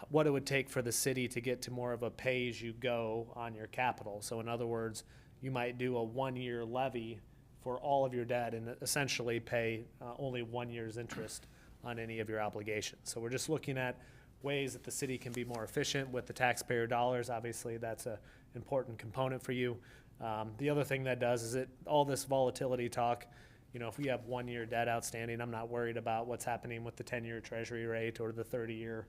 what it would take for the city to get to more of a pay-as-you-go on your capital. So in other words, you might do a 1-year levy for all of your debt and essentially pay only 1 year's interest on any of your obligations. So we're just looking at ways that the city can be more efficient with the taxpayer dollars. Obviously, that's an important component for you. The other thing that does is all this volatility talk, if we have 1-year debt outstanding, I'm not worried about what's happening with the 10-year treasury rate or the 30-year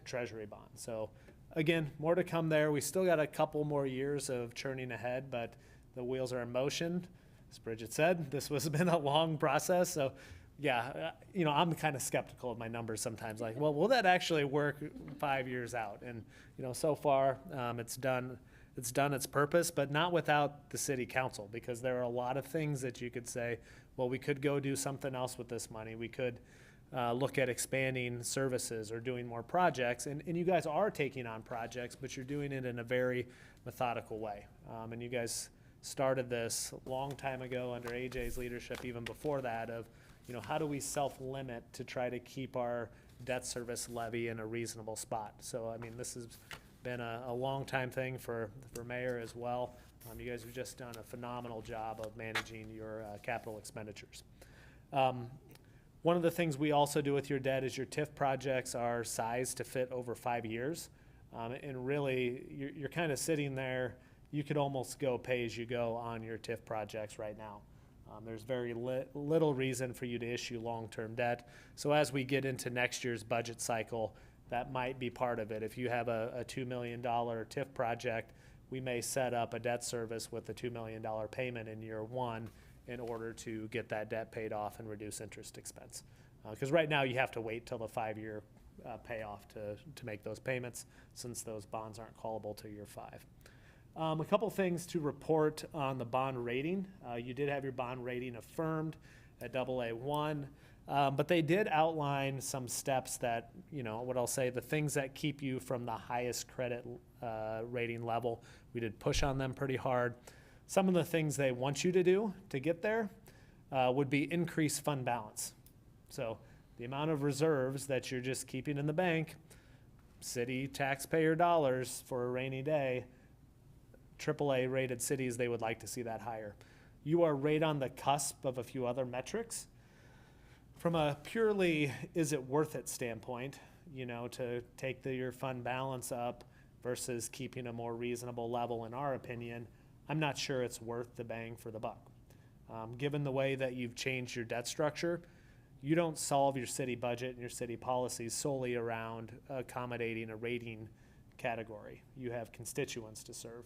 treasury bond. So again, more to come there. We still got a couple more years of churning ahead, but the wheels are in motion. As Bridget said, this has been a long process. So yeah, I'm kind of skeptical of my numbers sometimes. Like, well, will that actually work 5 years out? And, so far it's done its purpose, but not without the city council, because there are a lot of things that you could say, well, we could go do something else with this money. We could look at expanding services or doing more projects. And you guys are taking on projects, but you're doing it in a very methodical way. And you guys started this a long time ago under AJ's leadership, even before that, of, how do we self-limit to try to keep our debt service levy in a reasonable spot? So, I mean, this has been a long time thing for mayor as well. You guys have just done a phenomenal job of managing your capital expenditures. One of the things we also do with your debt is your TIF projects are sized to fit over 5 years. And really, you're kind of sitting there, you could almost go pay as you go on your TIF projects right now. There's very little reason for you to issue long-term debt. So as we get into next year's budget cycle, that might be part of it. If you have a $2 million TIF project, we may set up a debt service with a $2 million payment in year one in order to get that debt paid off and reduce interest expense. Because right now you have to wait till the 5-year payoff to make those payments, since those bonds aren't callable till year 5. A couple things to report on the bond rating. You did have your bond rating affirmed at AA1, but they did outline some steps that, what I'll say, the things that keep you from the highest credit rating level. We did push on them pretty hard. Some of the things they want you to do to get there would be increase fund balance. So the amount of reserves that you're just keeping in the bank, city taxpayer dollars for a rainy day, AAA rated cities, they would like to see that higher. You are right on the cusp of a few other metrics. From a purely is it worth it standpoint, to take your fund balance up versus keeping a more reasonable level, in our opinion, I'm not sure it's worth the bang for the buck. Given the way that you've changed your debt structure, you don't solve your city budget and your city policies solely around accommodating a rating category. You have constituents to serve.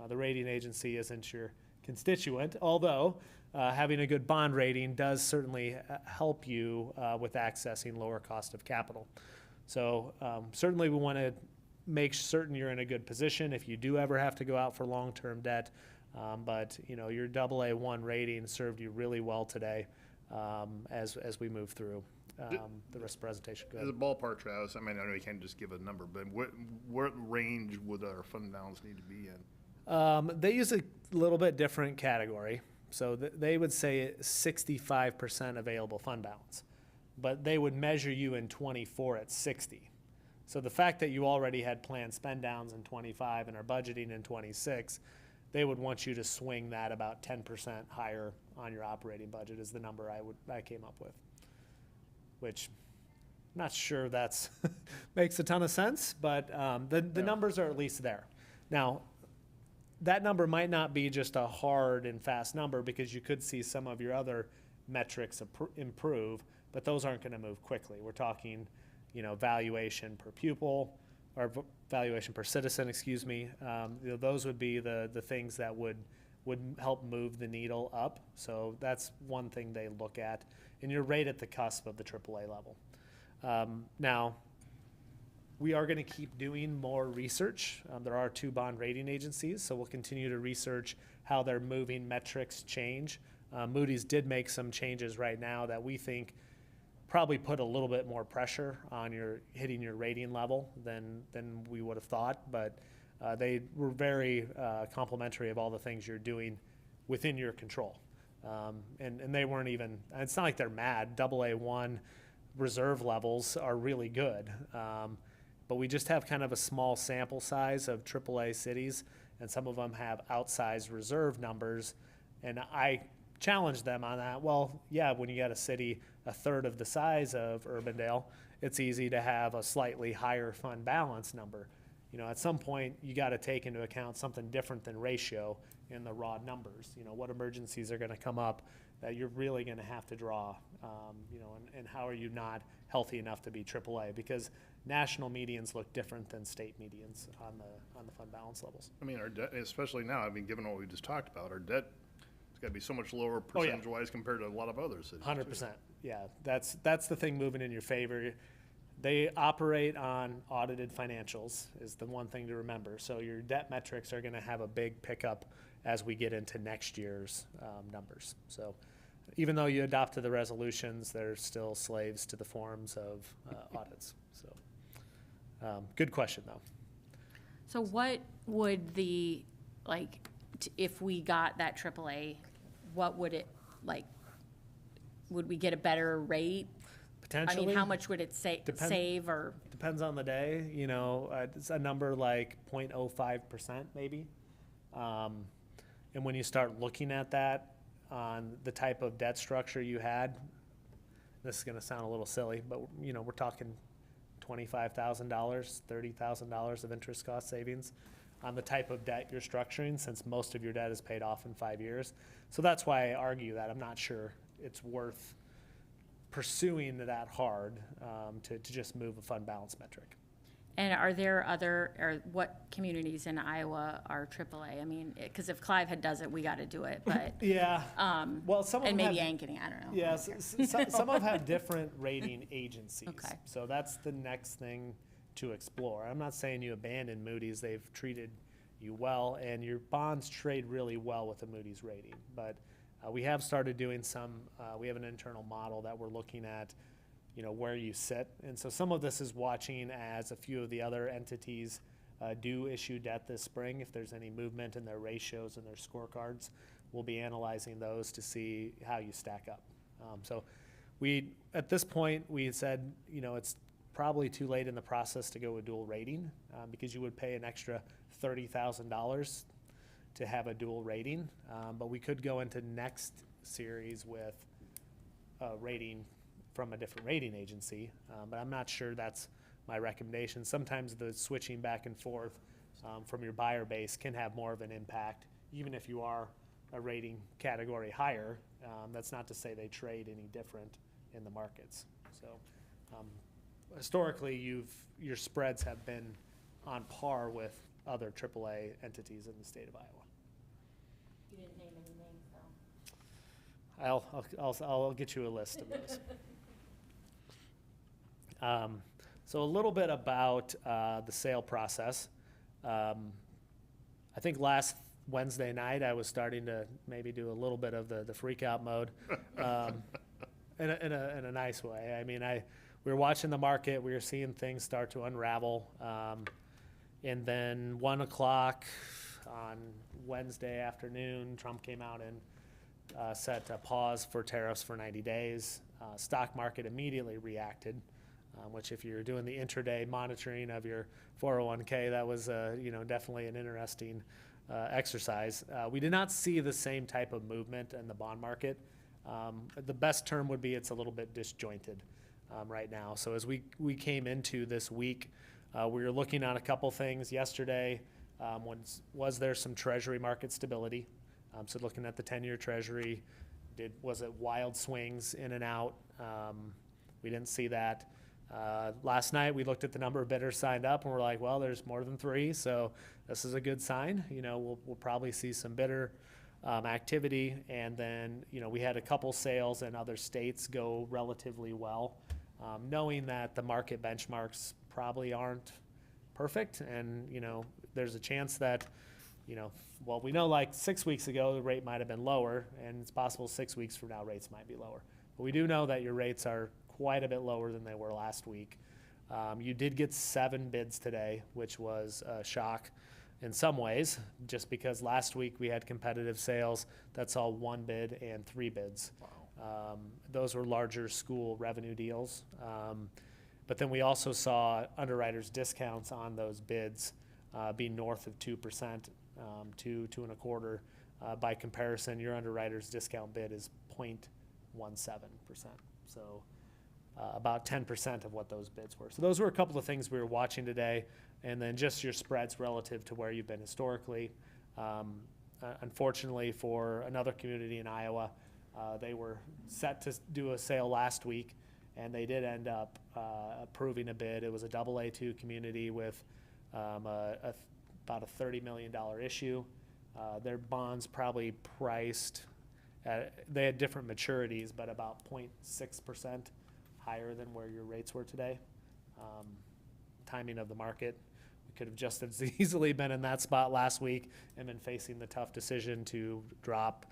The rating agency isn't your constituent, although having a good bond rating does certainly help you with accessing lower cost of capital. So certainly we want to make certain you're in a good position if you do ever have to go out for long-term debt. But your AA1 rating served you really well today as we move through the rest of the presentation. Go As ahead. a ballpark, Travis, I know you can't just give a number, but what range would our fund balance need to be in? They use a little bit different category. So they would say 65% available fund balance, but they would measure you in 24 at 60. So the fact that you already had planned spend downs in 25 and are budgeting in 26, they would want you to swing that about 10% higher on your operating budget is the number I came up with, which I'm not sure that's makes a ton of sense, but the numbers are at least there. Now, that number might not be just a hard and fast number because you could see some of your other metrics improve, but those aren't going to move quickly. We're talking, valuation per pupil or valuation per citizen, excuse me. Those would be the things that would help move the needle up. So that's one thing they look at, and you're right at the cusp of the AAA level. Now, we are going to keep doing more research. There are 2 bond rating agencies, so we'll continue to research how their moving metrics change. Moody's did make some changes right now that we think probably put a little bit more pressure on hitting your rating level than we would have thought, but they were very complimentary of all the things you're doing within your control. And they weren't even, it's not like they're mad. AA1 reserve levels are really good. But we just have kind of a small sample size of AAA cities, and some of them have outsized reserve numbers. And I challenged them on that. Well, yeah, when you got a city a third of the size of Urbandale, it's easy to have a slightly higher fund balance number. At some point, you got to take into account something different than ratio in the raw numbers. What emergencies are going to come up that you're really going to have to draw, and how are you not healthy enough to be AAA? Because national medians look different than state medians on the fund balance levels. Our debt, especially now, given what we just talked about, our debt has got to be so much lower percentage-wise compared to a lot of other cities. 100%. Yeah, that's the thing moving in your favor. They operate on audited financials is the one thing to remember. So your debt metrics are going to have a big pickup as we get into next year's numbers. So even though you adopted the resolutions, they're still slaves to the forms of audits. So good question, though. So what would if we got that AAA, what would it, like, would we get a better rate? I Potentially. mean, how much would it save or? Depends on the day, you know, it's a number like 0.05% maybe. And when you start looking at that on the type of debt structure you had, this is gonna sound a little silly, but you know, we're talking $25,000, $30,000 of interest cost savings on the type of debt you're structuring, since most of your debt is paid off in 5 years. So that's why I argue that I'm not sure it's worth pursuing that hard to just move a fund balance metric. And are there or what communities in Iowa are AAA? I mean, because if Clive does it, we got to do it, but. Yeah. Well, some of And them maybe have, Ankeny, I don't know. yes, some of them have different rating agencies. Okay. So that's the next thing to explore. I'm not saying you abandon Moody's. They've treated you well, and your bonds trade really well with the Moody's rating. But we have started doing some, we have an internal model that we're looking at, you know, where you sit. And so some of this is watching as a few of the other entities do issue debt this spring. If there's any movement in their ratios and their scorecards, we'll be analyzing those to see how you stack up. So at this point, we said, you know, it's probably too late in the process to go with dual rating because you would pay an extra $30,000 to have a dual rating. But we could go into next series with a rating from a different rating agency, but I'm not sure that's my recommendation. Sometimes the switching back and forth from your buyer base can have more of an impact, even if you are a rating category higher. That's not to say they trade any different in the markets. So historically, your spreads have been on par with other AAA entities in the state of Iowa. You didn't name any names, though. I'll get you a list of those. So a little bit about the sale process. I think last Wednesday night I was starting to maybe do a little bit of the freak out mode in a nice way. I mean, we were watching the market, we were seeing things start to unravel, and then 1 o'clock on Wednesday afternoon, Trump came out and set a pause for tariffs for 90 days. Stock market immediately reacted, which if you're doing the intraday monitoring of your 401k, that was definitely an interesting exercise. We did not see the same type of movement in the bond market. The best term would be it's a little bit disjointed right now. So as we came into this week, we were looking at a couple things yesterday. Was there some treasury market stability? So looking at the 10-year treasury, was it wild swings in and out? We didn't see that. Last night we looked at the number of bidders signed up and we're like, well, there's more than 3, so this is a good sign. You know, we'll probably see some bidder activity, and then we had a couple sales in other states go relatively well, knowing that the market benchmarks probably aren't perfect, and there's a chance that well, we know like 6 weeks ago the rate might have been lower, and it's possible 6 weeks from now rates might be lower. But we do know that your rates are quite a bit lower than they were last week. You did get 7 bids today, which was a shock in some ways, just because last week we had competitive sales that saw 1 bid and 3 bids. Wow. Those were larger school revenue deals. But then we also saw underwriters' discounts on those bids be north of 2%, 2.25%. By comparison, your underwriter's discount bid is 0.17%. So about 10% of what those bids were. So those were a couple of things we were watching today, and then just your spreads relative to where you've been historically. Unfortunately for another community in Iowa, they were set to do a sale last week, and they did end up approving a bid. It was a AA2 community with about a $30 million issue. Their bonds probably priced they had different maturities, but about 0.6% higher than where your rates were today. Timing of the market, we could have just as easily been in that spot last week and been facing the tough decision to drop.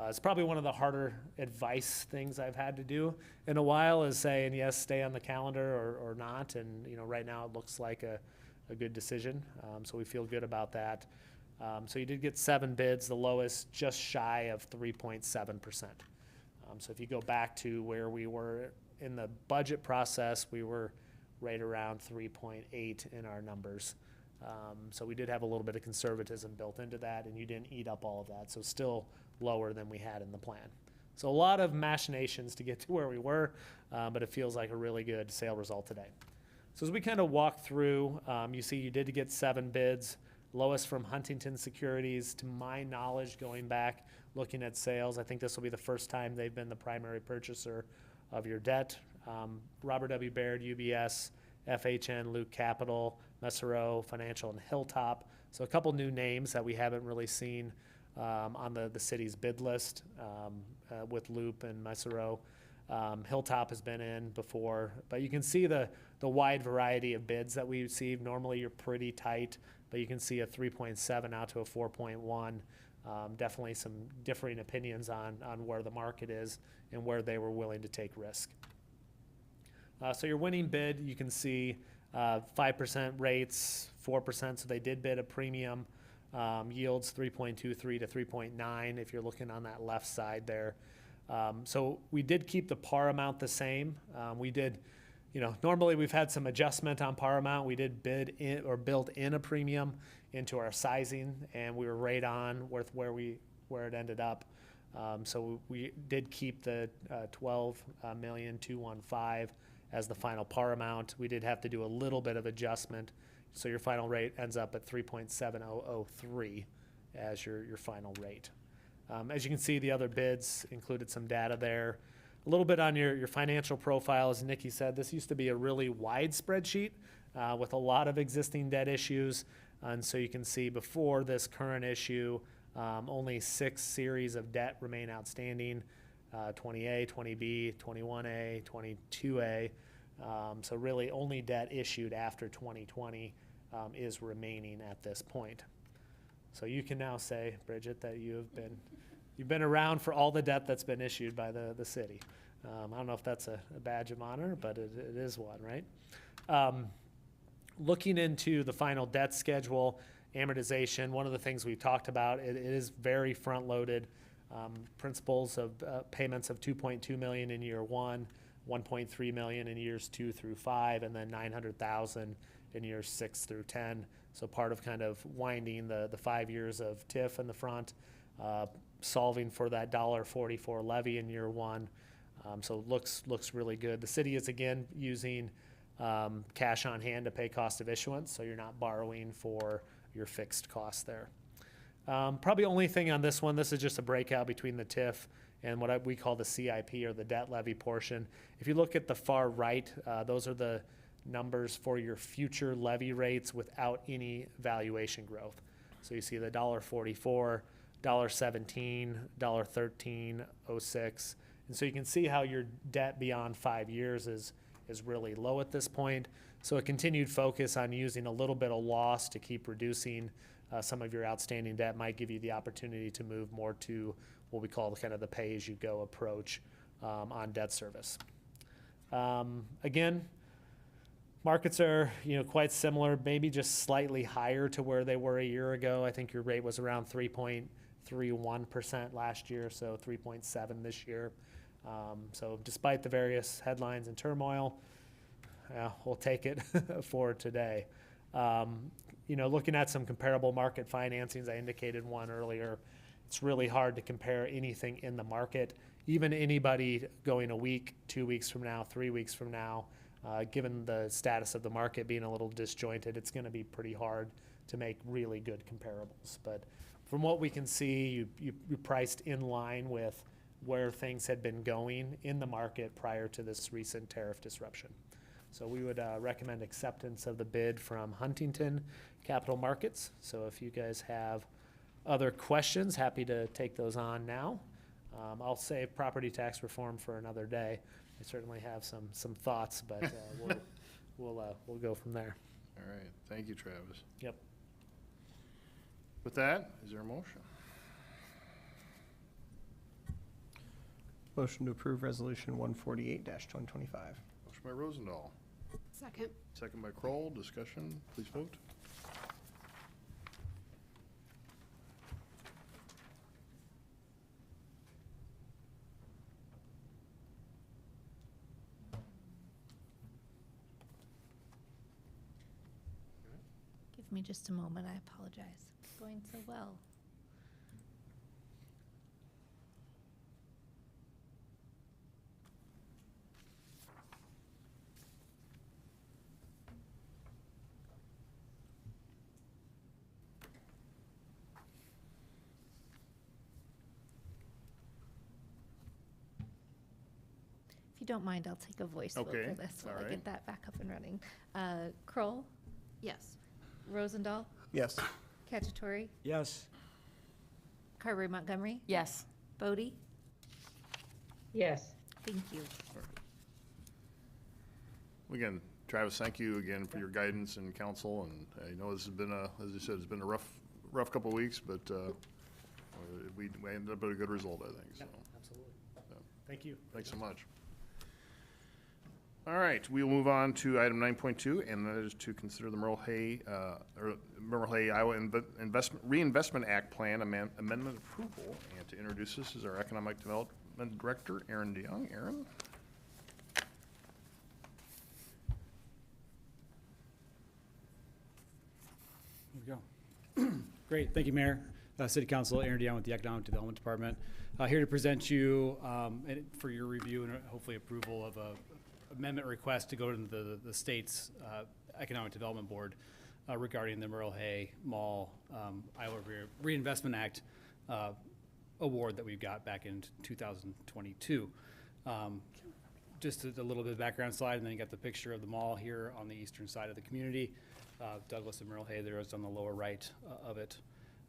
It's probably one of the harder advice things I've had to do in a while, is saying, yes, stay on the calendar or not. And right now it looks like a good decision. So we feel good about that. So you did get 7 bids, the lowest just shy of 3.7%. So if you go back to where we were in the budget process, we were right around 3.8 in our numbers. So we did have a little bit of conservatism built into that, and you didn't eat up all of that. So still lower than we had in the plan. So a lot of machinations to get to where we were, but it feels like a really good sale result today. So as we kind of walk through, you see you did get 7 bids, lowest from Huntington Securities. To my knowledge, going back, looking at sales, I think this will be the first time they've been the primary purchaser of your debt. Robert W. Baird, UBS, FHN, Luke Capital, Messero Financial, and Hilltop. So a couple new names that we haven't really seen on the city's bid list with Loop and Messero. Hilltop has been in before, but you can see the wide variety of bids that we receive. Normally you're pretty tight, but you can see a 3.7 out to a 4.1. Definitely some differing opinions on where the market is and where they were willing to take risk. So your winning bid, you can see 5% rates, 4%, so they did bid a premium. Yields 3.23 to 3.9 if you're looking on that left side there. So we did keep the par amount the same. We did, normally we've had some adjustment on par amount. We did bid in or build in a premium into our sizing, and we were right on with where it ended up. So we did keep the 12,215,000 as the final par amount. We did have to do a little bit of adjustment, so your final rate ends up at 3.7003 as your final rate. As you can see, the other bids included some data there. A little bit on your financial profile. As Nikki said, this used to be a really wide spreadsheet with a lot of existing debt issues. And so you can see before this current issue, only 6 series of debt remain outstanding, 20A, 20B, 21A, 22A. So really only debt issued after 2020 is remaining at this point. So you can now say, Bridget, that you've been around for all the debt that's been issued by the city. I don't know if that's a badge of honor, but it is one, right? Looking into the final debt schedule, amortization, one of the things we talked about, it is very front-loaded. Principals of payments of $2.2 million in year 1, $1.3 million in years 2 through 5, and then $900,000 in years 6 through 10. So part of kind of winding the 5 years of TIF in the front, solving for that $1.44 levy in year 1. So looks really good. The city is again using cash on hand to pay cost of issuance, so you're not borrowing for your fixed costs there. Probably only thing on this one, this is just a breakout between the TIF and what we call the CIP or the debt levy portion. If you look at the far right, those are the numbers for your future levy rates without any valuation growth. So you see the $1.44, $1.17, $1.13.06. And so you can see how your debt beyond 5 years is really low at this point. So a continued focus on using a little bit of loss to keep reducing some of your outstanding debt might give you the opportunity to move more to what we call kind of the pay-as-you-go approach on debt service. Again, markets are quite similar, maybe just slightly higher to where they were a year ago. I think your rate was around 3.31% last year, so 3.7 this year. So despite the various headlines and turmoil, we'll take it for today. Looking at some comparable market financings, I indicated one earlier. It's really hard to compare anything in the market. Even anybody going a week, 2 weeks from now, 3 weeks from now, given the status of the market being a little disjointed, it's going to be pretty hard to make really good comparables. But from what we can see, you priced in line with where things had been going in the market prior to this recent tariff disruption. So we would recommend acceptance of the bid from Huntington Capital Markets. So if you guys have other questions, happy to take those on now. I'll save property tax reform for another day. I certainly have some thoughts, but we'll go from there. All right, thank you, Travis. Yep. With that, is there a motion? Motion to approve resolution 148-2025. Motion by Rosendahl, Second. second by Kroll. Discussion, please vote. Give me just a moment, I apologize. It's going so well. If you don't mind, I'll take a voice vote Okay, for this while all I right. get that back up and running. Kroll, Yes. Rosendahl, Yes. Cacciatore, Yes. Carberry Montgomery, Yes. Bodie. Yes. Thank you. Again, Travis, thank you again for your guidance and counsel, and I know this has been as you said, it's been a rough couple of weeks, but we ended up with a good result, I think, so. Absolutely. Yeah. Thank you. Thanks so much. All right, we'll move on to item 9.2, and that is to consider the Merle Hay, Iowa Reinvestment Act Plan Amendment approval. And to introduce this is our Economic Development Director, Aaron DeYoung. Aaron? Here we go. Great, thank you, Mayor. City Council, Aaron DeYoung with the Economic Development Department. Here to present you and for your review and hopefully approval of a amendment request to go to the state's Economic Development Board regarding the Merle Hay Mall Iowa Reinvestment Act award that we got back in 2022. Just a little bit of background slide, and then you got the picture of the mall here on the eastern side of the community. Douglas and Merle Hay there is on the lower right of it.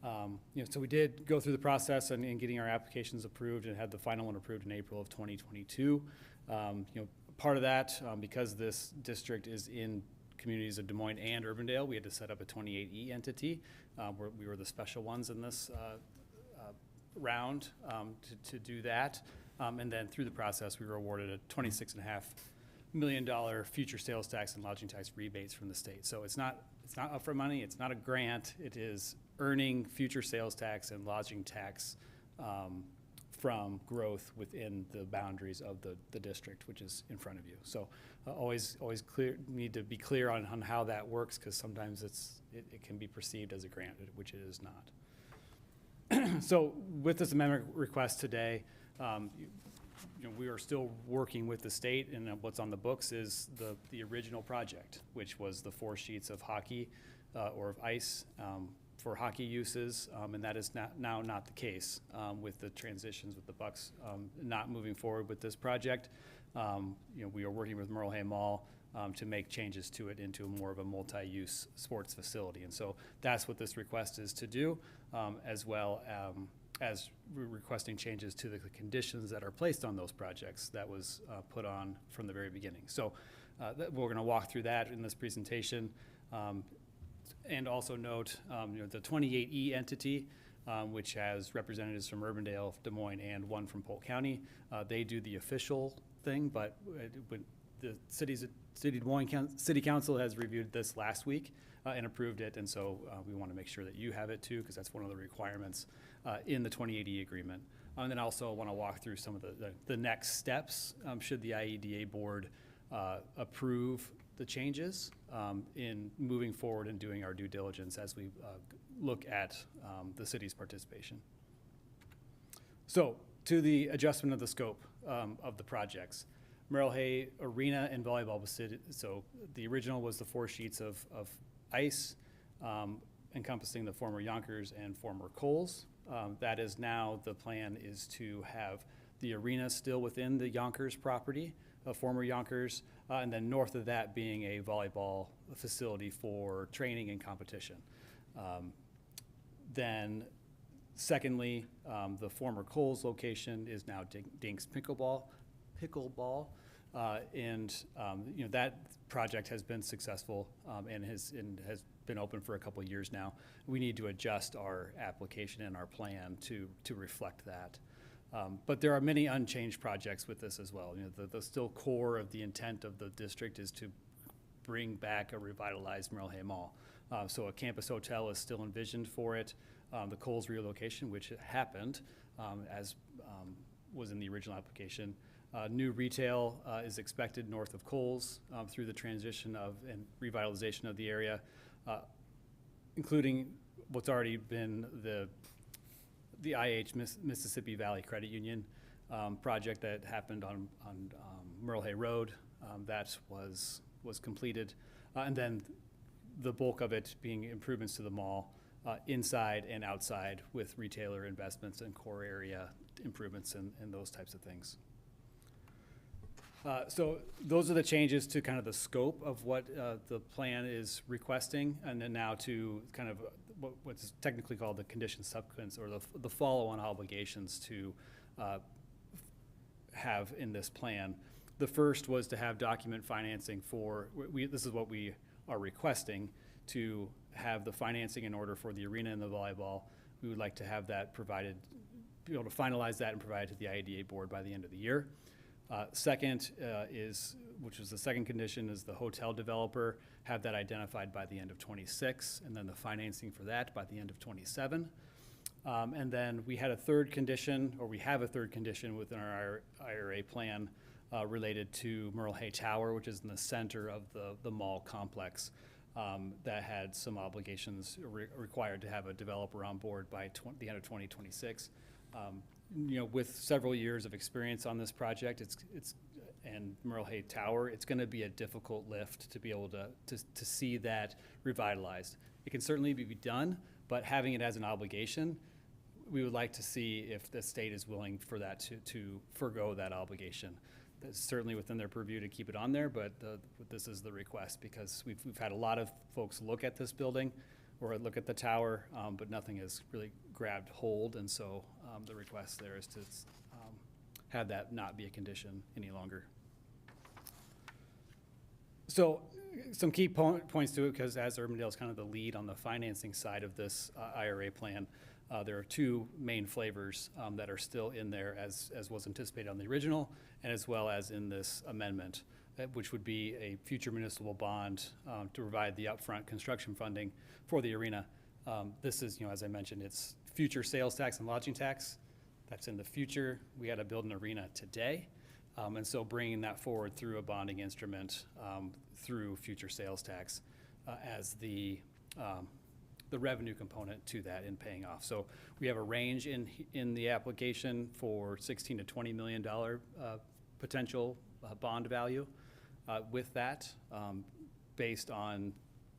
So we did go through the process in getting our applications approved and had the final one approved in April of 2022. Part of that, because this district is in communities of Des Moines and Urbandale, we had to set up a 28E entity. We were the special ones in this round to do that. And then through the process, we were awarded a $26.5 million future sales tax and lodging tax rebates from the state. So it's not upfront money, it's not a grant, it is earning future sales tax and lodging tax from growth within the boundaries of the district, which is in front of you. So always need to be clear on how that works, because sometimes it can be perceived as a grant, which it is not. So with this amendment request today, we are still working with the state, and what's on the books is the original project, which was the 4 sheets of hockey or of ice for hockey uses, and that is now not the case with the transitions with the Bucks not moving forward with this project. We are working with Merle Hay Mall to make changes to it into more of a multi-use sports facility, and so that's what this request is to do, as well as requesting changes to the conditions that are placed on those projects that was put on from the very beginning. So we're going to walk through that in this presentation. And also note the 28E entity, which has representatives from Urbandale, Des Moines, and one from Polk County. They do the official thing, but when the City Council has reviewed this last week and approved it, and so we want to make sure that you have it too, because that's one of the requirements in the 28E agreement. And then also want to walk through some of the next steps should the IEDA board approve the changes in moving forward and doing our due diligence as we look at the city's participation. So to the adjustment of the scope of the projects. Merle Hay Arena and Volleyball facility. So the original was the 4 sheets of ice encompassing the former Yonkers and former Kohl's. That is now the plan is to have the arena still within the Yonkers property, former Yonkers, and then north of that being a volleyball facility for training and competition. Then secondly, the former Kohl's location is now Dink's Pickleball, and that project has been successful and has been open for a couple of years now. We need to adjust our application and our plan to reflect that. But there are many unchanged projects with this as well. The still core of the intent of the district is to bring back a revitalized Merle Hay Mall. So a campus hotel is still envisioned for it. The Kohl's relocation, which happened as was in the original application. New retail is expected north of Kohl's through the transition of and revitalization of the area. including what's already been the IH Mississippi Valley Credit Union project that happened on Merle Hay Road. That was completed. And then the bulk of it being improvements to the mall, inside and outside, with retailer investments and core area improvements and those types of things. So those are the changes to kind of the scope of what the plan is requesting, and then now to kind of what's technically called the condition subsequence, or the follow-on obligations to have in this plan. The first was to have document financing for, this is what we are requesting, to have the financing in order for the arena and the volleyball. We would like to have that provided, be able to finalize that and provide it to the IADA board by the end of the year. Second which is the second condition, is the hotel developer have that identified by the end of 26, and then the financing for that by the end of 27. And then we had a third condition, or we have a third condition within our IRA plan related to Merle Hay Tower, which is in the center of the mall complex, that had some obligations required to have a developer on board by the end of 2026. You know, with several years of experience on this project, and Merle Hay Tower, it's going to be a difficult lift to be able to see that revitalized. It can certainly be done, but having it as an obligation, we would like to see if the state is willing for that to forgo that obligation. It's certainly within their purview to keep it on there, but this is the request, because we've had a lot of folks look at this building or look at the tower, but nothing has really grabbed hold, and so the request there is to have that not be a condition any longer. So some key points to it, because as Urbandale is kind of the lead on the financing side of this IRA plan, there are two main flavors that are still in there as was anticipated on the original, and as well as in this amendment, which would be a future municipal bond to provide the upfront construction funding for the arena. This is, you know, as I mentioned, it's future sales tax and lodging tax. That's in the future. We had to build an arena today. And so bringing that forward through a bonding instrument through future sales tax as the revenue component to that in paying off. So we have a range in the application for $16 to $20 million potential bond value with that based on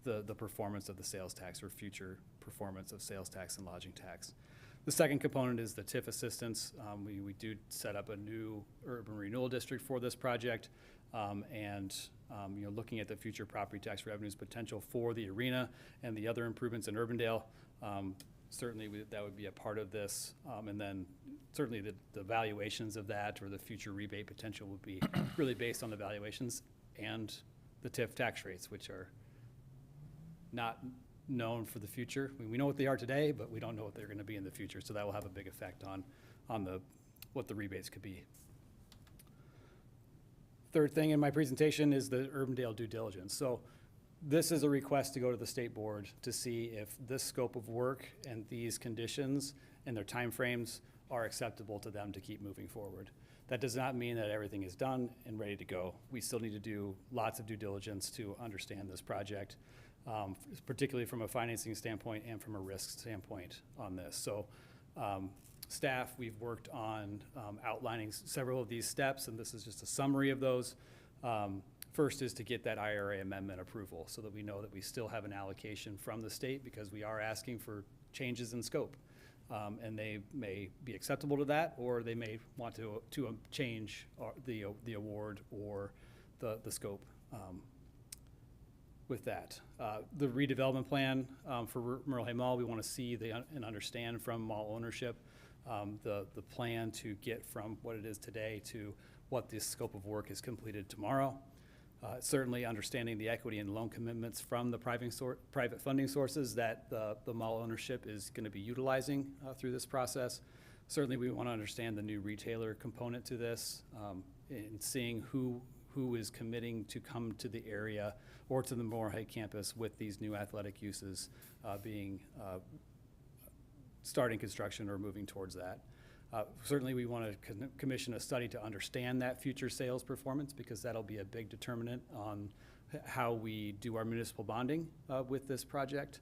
the performance of the sales tax, or future performance of sales tax and lodging tax. The second component is the TIF assistance. We do set up a new urban renewal district for this project, and you know, looking at the future property tax revenues potential for the arena and the other improvements in Urbandale. Certainly that would be a part of this, and then certainly the valuations of that, or the future rebate potential, would be really based on the valuations and the TIF tax rates, which are not known for the future. I mean, we know what they are today, but we don't know what they're going to be in the future. So that will have a big effect on what the rebates could be. Third thing in my presentation is the Urbandale due diligence. So this is a request to go to the state board to see if this scope of work and these conditions and their timeframes are acceptable to them to keep moving forward. That does not mean that everything is done and ready to go. We still need to do lots of due diligence to understand this project, particularly from a financing standpoint and from a risk standpoint on this. So staff, we've worked on outlining several of these steps, and this is just a summary of those. First is to get that IRA amendment approval so that we know that we still have an allocation from the state, because we are asking for changes in scope. And they may be acceptable to that, or they may want to change the award or the scope with that. The redevelopment plan for Merle Hay Mall, we want to see and understand from mall ownership the plan to get from what it is today to what this scope of work is completed tomorrow. Certainly understanding the equity and loan commitments from the private funding sources that the mall ownership is going to be utilizing through this process. Certainly we want to understand the new retailer component to this, and seeing who is committing to come to the area or to the Merle Hay campus with these new athletic uses starting construction or moving towards that. Certainly we want to commission a study to understand that future sales performance, because that'll be a big determinant on how we do our municipal bonding with this project.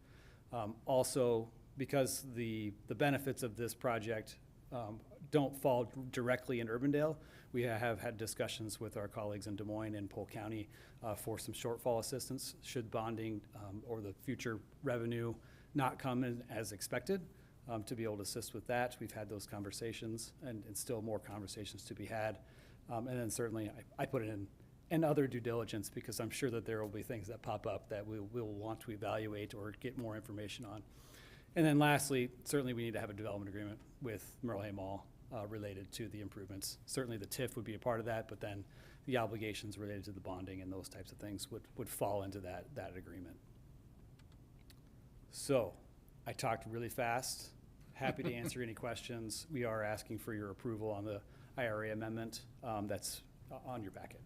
Also, because the benefits of this project don't fall directly in Urbandale, we have had discussions with our colleagues in Des Moines and Polk County for some shortfall assistance should bonding or the future revenue not come in as expected, to be able to assist with that. We've had those conversations and still more conversations to be had. And then certainly I put it in other due diligence because I'm sure that there will be things that pop up that we'll want to evaluate or get more information on. And then lastly, certainly we need to have a development agreement with Merle Hay Mall related to the improvements. Certainly the TIF would be a part of that, but then the obligations related to the bonding and those types of things would fall into that agreement. So I talked really fast. Happy to answer any questions. We are asking for your approval on the IRA amendment that's on your packet.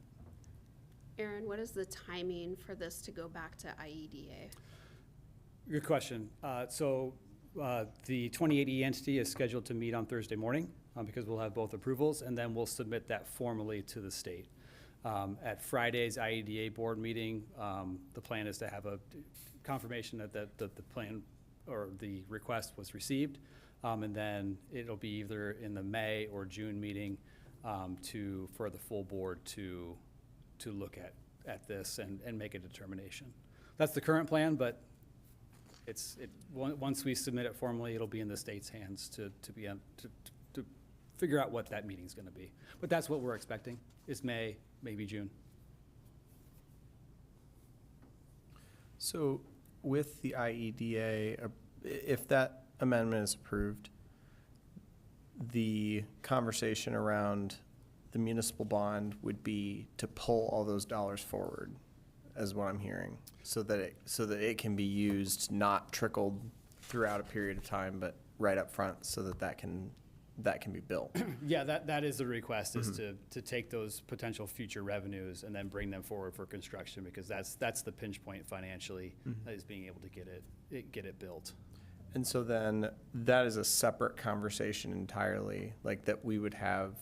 Aaron, what is the timing for this to go back to IEDA? Good question. The 28E entity is scheduled to meet on Thursday morning because we'll have both approvals, and then we'll submit that formally to the state. At Friday's IEDA board meeting, the plan is to have a confirmation that the plan or the request was received, and then it'll be either in the May or June meeting for the full board to look at this and make a determination. That's the current plan, but once we submit it formally, it'll be in the state's hands to figure out what that meeting's gonna be. But that's what we're expecting, is May, maybe June. So with the IEDA, if that amendment is approved, the conversation around the municipal bond would be to pull all those dollars forward, is what I'm hearing, so that it can be used, not trickled throughout a period of time, but right up front, so that can be built. Yeah, that is the request, is to take those potential future revenues and then bring them forward for construction, because that's the pinch point financially, is being able to get it built. And so then that is a separate conversation entirely, like that we would have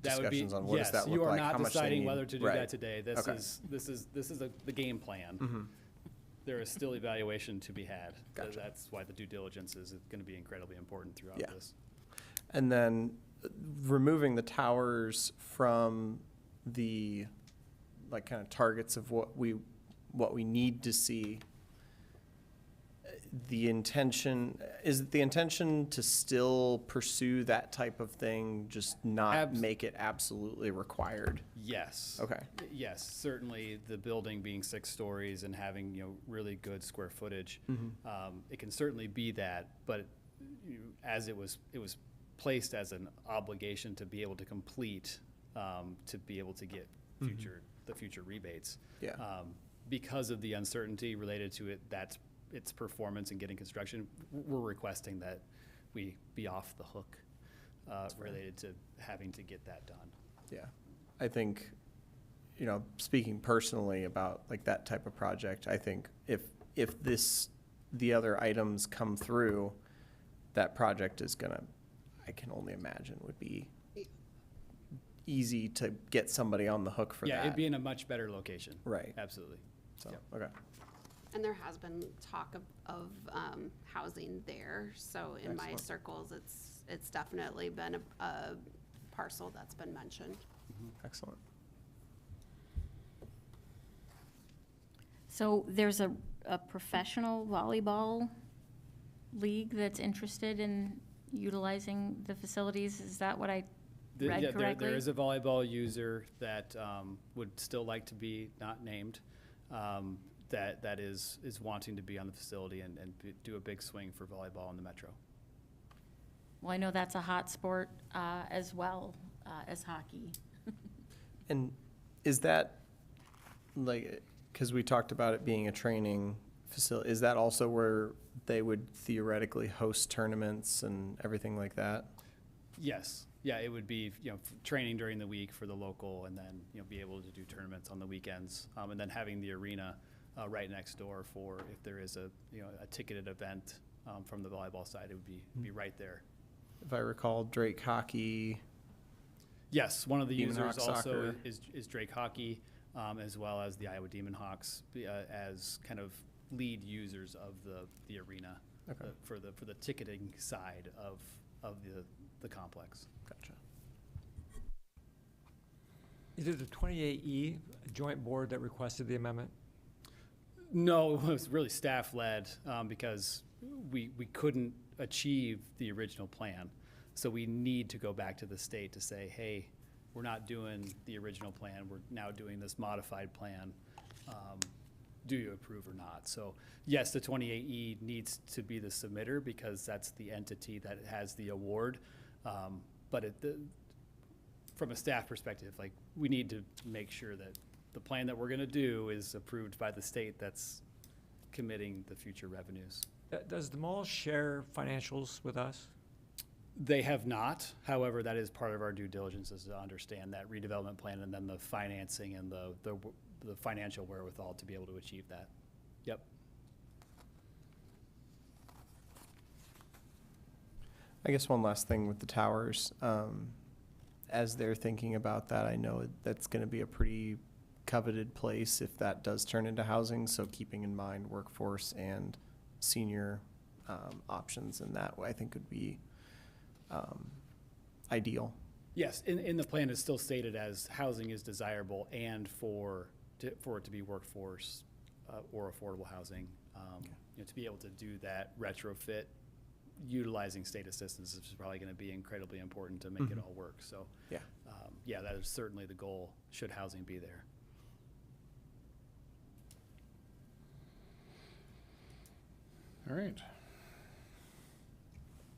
discussions on what does that look like? You are how not much they deciding need. whether to do Right. that today. This Okay. is the game plan. There is still evaluation to be had. Gotcha. That's why the due diligence is going to be incredibly important throughout Yeah. this. And then removing the towers from the like kind of targets of what we need to see. The intention to still pursue that type of thing, just not make it absolutely required. Yes. Okay. Yes, certainly the building being 6 stories and having, really good square footage, it can certainly be that, but as it was placed as an obligation to be able to complete, to be able to get the future rebates. Yeah. Because of the uncertainty related to its performance and getting construction, we're requesting that we be off the hook related to having to get that done. Yeah. I think, speaking personally about like that type of project, I think if the other items come through, that project is I can only imagine would be easy to get somebody on the hook for that. Yeah, it'd be in a much better location. Right. Absolutely. So, Yep. okay. And there has been talk of housing there, so in my Excellent. circles, it's definitely been a parcel that's been mentioned. Excellent. So there's a professional volleyball league that's interested in utilizing the facilities. Is that what I read correctly? There is a volleyball user that would still like to be not named, that is wanting to be on the facility and do a big swing for volleyball in the metro. Well, I know that's a hot sport as well as hockey. And is that like, because we talked about it being a training facility, is that also where they would theoretically host tournaments and everything like that? Yes. Yeah, it would be, training during the week for the local, and then, be able to do tournaments on the weekends. And then having the arena right next door for if there is a ticketed event from the volleyball side, it would be right there. If I recall, Drake Hockey. Yes, one of the Demon users Hawk also Soccer. is Drake Hockey, as well as the Iowa Demon Hawks, as kind of lead users of the arena Okay. for the ticketing side of the complex. Gotcha. Is it the 28E joint board that requested the amendment? No, it was really staff-led, because we couldn't achieve the original plan. So we need to go back to the state to say, hey, we're not doing the original plan, we're now doing this modified plan. Do you approve or not? So yes, the 28E needs to be the submitter because that's the entity that has the award. But from a staff perspective, like, we need to make sure that the plan that we're gonna do is approved by the state that's committing the future revenues. Does the mall share financials with us? They have not. However, that is part of our due diligence, is to understand that redevelopment plan and then the financing and the financial wherewithal to be able to achieve that. Yep. I guess one last thing with the towers, as they're thinking about that, I know that's going to be a pretty coveted place if that does turn into housing. So keeping in mind workforce and senior options in that way, I think would be ideal. Yes, in the plan, it's still stated as housing is desirable and for it to be workforce or affordable housing. You know, to be able to do that retrofit, utilizing state assistance is probably going to be incredibly important to make it all work. So yeah, yeah, that is certainly the goal, should housing be there. All right.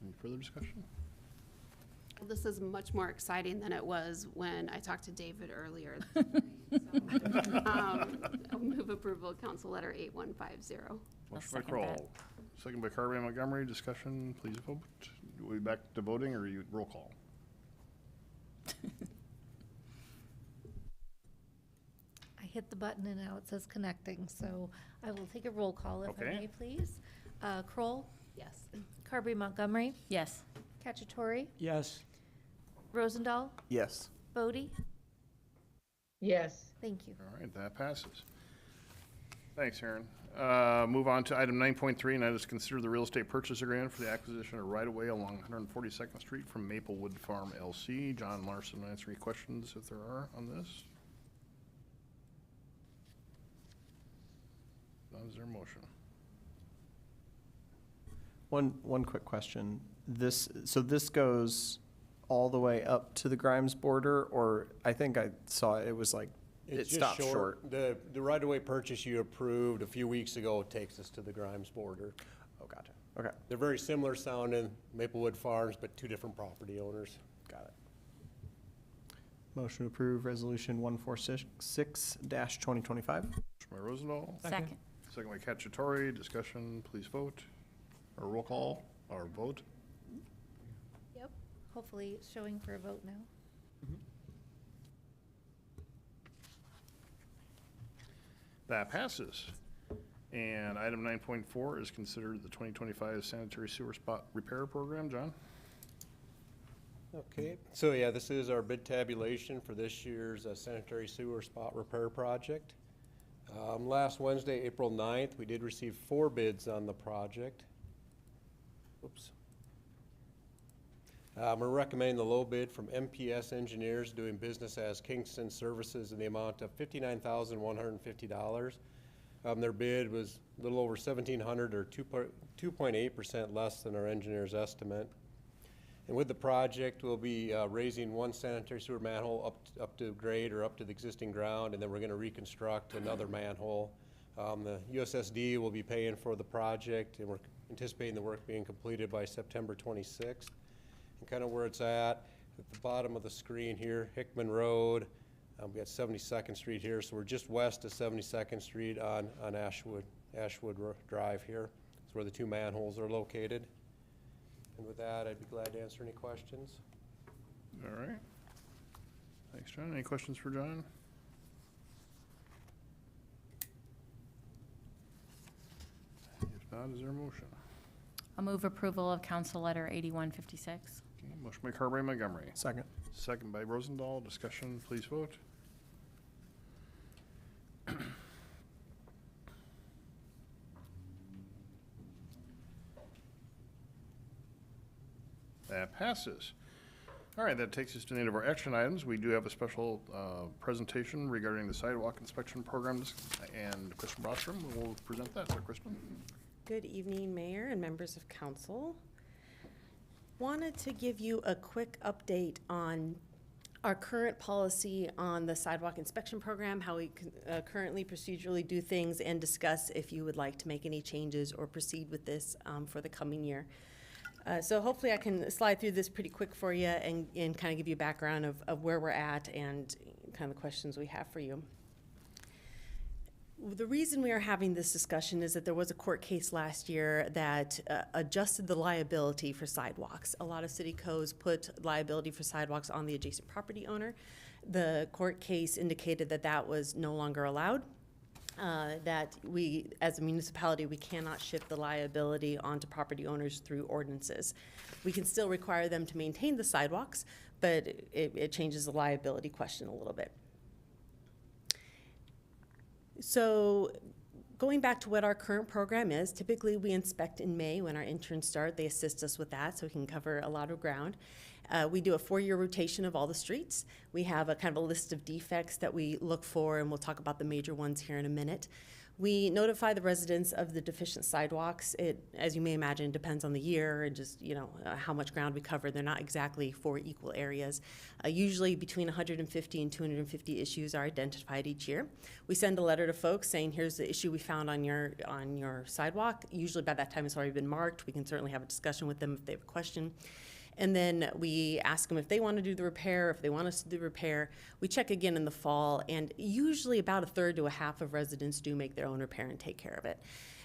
Any further discussion? Well, this is much more exciting than it was when I talked to David earlier. I'll move approval of Council Letter 8150. Motion by Kroll, second by Carberry Montgomery. Discussion, please vote. We back to voting, or you roll call? I hit the button and now it says connecting, so I will take a roll call if I Okay. may, please. Kroll, Yes. Carberry Montgomery, Yes. Cacciatore, Yes. Rosendahl, yes. Bodie. Yes. Thank you. All right, that passes. Thanks, Aaron. Move on to item 9.3, and that is consider the real estate purchase agreement for the acquisition of right-of-way along 142nd Street from Maplewood Farm LC. John Larson will answer any questions if there are on this. Is there a motion? One quick question. This goes all the way up to the Grimes border, or I think I saw it was like it It's just stopped short. The right-of-way purchase you approved a few weeks ago takes us to the Grimes border. Oh, gotcha. Okay, They're very similar sounding, Maplewood Farms, but two different property owners. got it. Motion to approve resolution 146-2025. Motion by Rosendahl, Second. second by Cacciatore. Discussion, please vote. Or roll call, or vote. Yep. Hopefully it's showing for a vote now. That passes. And item 9.4 is considered the 2025 sanitary sewer spot repair program. John? Okay, so yeah, this is our bid tabulation for this year's sanitary sewer spot repair project. Last Wednesday, April 9th, we did receive 4 bids on the project. Oops. We're recommending the low bid from MPS Engineers doing business as Kingston Services in the amount of $59,150. Their bid was a little over $1,700 or 2.8% less than our engineer's estimate. And with the project, we'll be raising one sanitary sewer manhole up to grade or up to the existing ground, and then we're going to reconstruct another manhole. The USSD will be paying for the project, and we're anticipating the work being completed by September 26th. And kind of where it's at the bottom of the screen here, Hickman Road. We got 72nd Street here, so we're just west of 72nd Street on Ashwood Drive here. That's where the 2 manholes are located. And with that, I'd be glad to answer any questions. All right. Thanks, John. Any questions for John? If not, is there a motion? I'll move approval of Council Letter 8156. Okay, motion by Carberry Montgomery. Second. Second by Rosendahl. Discussion, please vote. That passes. All right, that takes us to the end of our action items. We do have a special presentation regarding the sidewalk inspection program, and Kristen Brostrom will present that. So, Kristen. Good evening, Mayor and members of council. Wanted to give you a quick update on our current policy on the sidewalk inspection program, how we currently procedurally do things, and discuss if you would like to make any changes or proceed with this for the coming year. So hopefully I can slide through this pretty quick for you and kind of give you a background of where we're at and kind of the questions we have for you. The reason we are having this discussion is that there was a court case last year that adjusted the liability for sidewalks. A lot of city codes put liability for sidewalks on the adjacent property owner. The court case indicated that that was no longer allowed. That we, as a municipality, we cannot shift the liability onto property owners through ordinances. We can still require them to maintain the sidewalks, but it changes the liability question a little bit. So going back to what our current program is, typically we inspect in May when our interns start. They assist us with that so we can cover a lot of ground. We do a 4-year rotation of all the streets. We have a kind of a list of defects that we look for, and we'll talk about the major ones here in a minute. We notify the residents of the deficient sidewalks. It, as you may imagine, depends on the year and just, how much ground we cover. They're not exactly 4 equal areas. Usually between 150 and 250 issues are identified each year. We send a letter to folks saying, here's the issue we found on your sidewalk. Usually by that time it's already been marked. We can certainly have a discussion with them if they have a question. And then we ask them if they want to do the repair, if they want us to do the repair. We check again in the fall, and usually about a third to a half of residents do make their own repair and take care of it.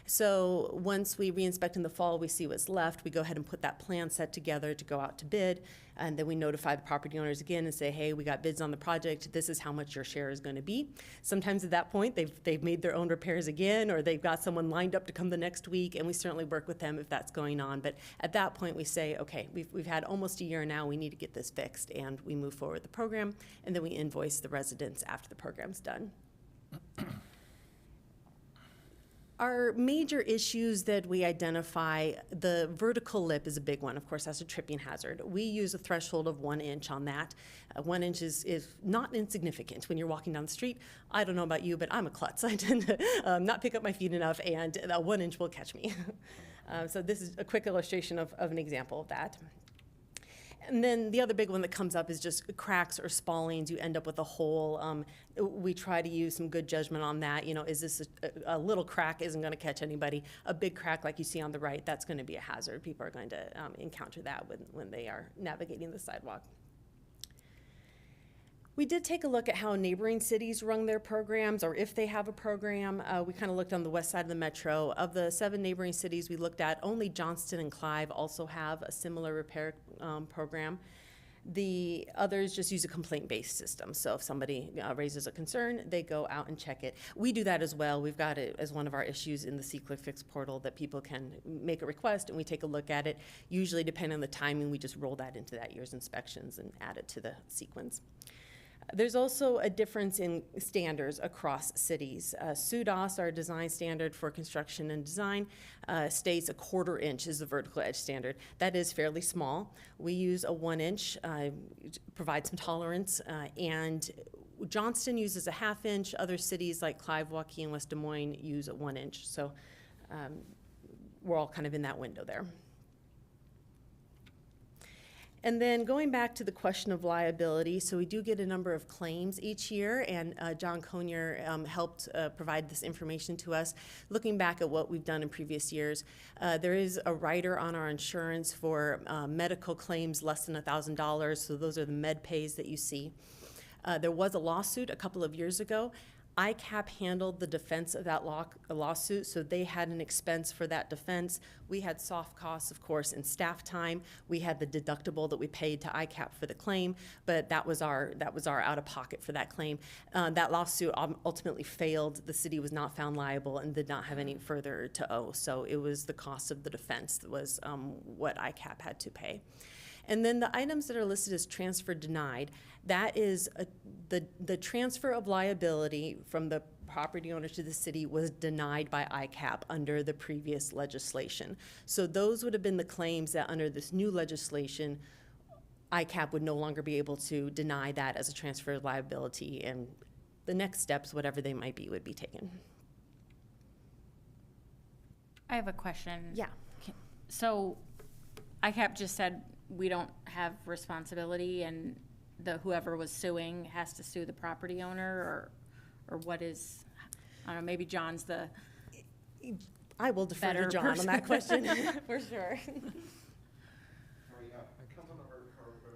So once we re-inspect in the fall, we see what's left. We go ahead and put that plan set together to go out to bid, and then we notify the property owners again and say, hey, we got bids on the project. This is how much your share is going to be. Sometimes at that point, they've made their own repairs again, or they've got someone lined up to come the next week, and we certainly work with them if that's going on. But at that point, we say, okay, we've had almost a year now. We need to get this fixed, and we move forward with the program, and then we invoice the residents after the program's done. Our major issues that we identify, the vertical lip is a big one. Of course, that's a tripping hazard. We use a threshold of 1 inch on that. 1 inch is not insignificant when you're walking down the street. I don't know about you, but I'm a klutz. I tend to not pick up my feet enough, and 1 inch will catch me. So this is a quick illustration of an example of that. And then the other big one that comes up is just cracks or spallings. You end up with a hole. We try to use some good judgment on that. Is this a little crack isn't going to catch anybody. A big crack like you see on the right, that's going to be a hazard. People are going to encounter that when they are navigating the sidewalk. We did take a look at how neighboring cities run their programs, or if they have a program. We kind of looked on the west side of the metro. Of the 7 neighboring cities we looked at, only Johnston and Clive also have a similar repair program. The others just use a complaint-based system. So if somebody raises a concern, they go out and check it. We do that as well. We've got it as one of our issues in the SeeClickFix portal that people can make a request and we take a look at it. Usually, depending on the timing, we just roll that into that year's inspections and add it to the sequence. There's also a difference in standards across cities. SUDAS, our design standard for construction and design, states a 1/4 inch is the vertical edge standard. That is fairly small. We use a 1 inch, provide some tolerance, and Johnston uses a 1/2 inch. Other cities like Clive, Waukee, and West Des Moines use a 1 inch. So we're all kind of in that window there. And then going back to the question of liability, so we do get a number of claims each year, and John Conyer helped provide this information to us. Looking back at what we've done in previous years, there is a rider on our insurance for medical claims less than $1,000, so those are the med pays that you see. There was a lawsuit a couple of years ago. ICAP handled the defense of that lawsuit, so they had an expense for that defense. We had soft costs, of course, and staff time. We had the deductible that we paid to ICAP for the claim, but that was our out-of-pocket for that claim. That lawsuit ultimately failed. The city was not found liable and did not have any further to owe, so it was the cost of the defense that was what ICAP had to pay. And then the items that are listed as transfer denied, that is the transfer of liability from the property owner to the city was denied by ICAP under the previous legislation. So those would have been the claims that under this new legislation, ICAP would no longer be able to deny that as a transfer of liability, and the next steps, whatever they might be, would be taken. I have a question. Yeah. So ICAP just said we don't have responsibility and whoever was suing has to sue the property owner, or what is, I don't know, maybe John's the I will defer to better John on person. that question, for sure. Councilmember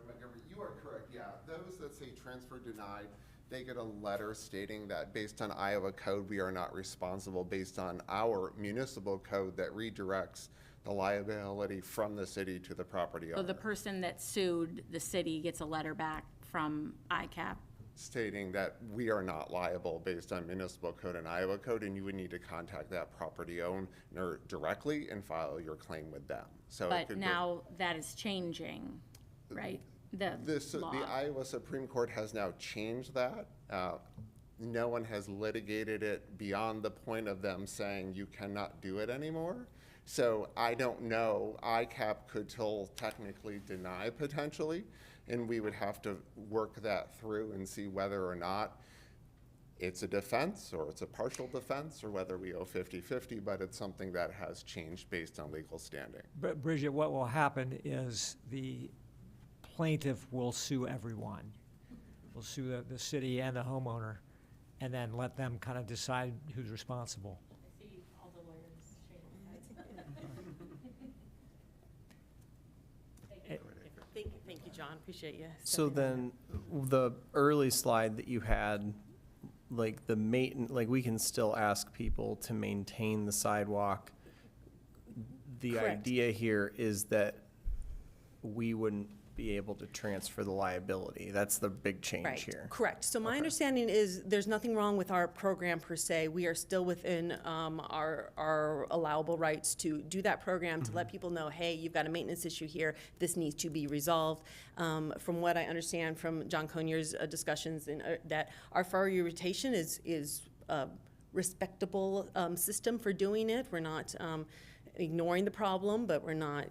Montgomery, you are correct, yeah. Those that say transfer denied, they get a letter stating that based on Iowa code, we are not responsible based on our municipal code that redirects the liability from the city to the property owner. So the person that sued the city gets a letter back from ICAP. Stating that we are not liable based on municipal code and Iowa code, and you would need to contact that property owner directly and file your claim with them. So it But could now that is changing, right? The law. The Iowa Supreme Court has now changed that. No one has litigated it beyond the point of them saying you cannot do it anymore. So I don't know. ICAP could still technically deny potentially, and we would have to work that through and see whether or not it's a defense or it's a partial defense or whether we owe 50-50, but it's something that has changed based on legal standing. But Bridget, what will happen is the plaintiff will sue everyone. Will sue the city and the homeowner, and then let them kind of decide who's responsible. I see all the lawyers Thank you, John. Appreciate you. So then, the early slide that you had, like the like we can still ask people to maintain the sidewalk. The Correct. idea here is that we wouldn't be able to transfer the liability. That's the big change Right. here. Correct. So my understanding is there's nothing wrong with our program per se. We are still within our allowable rights to do that program, to let people know, hey, you've got a maintenance issue here. This needs to be resolved. From what I understand from John Conier's discussions, that our 4-year rotation is a respectable system for doing it. We're not ignoring the problem, but we're not,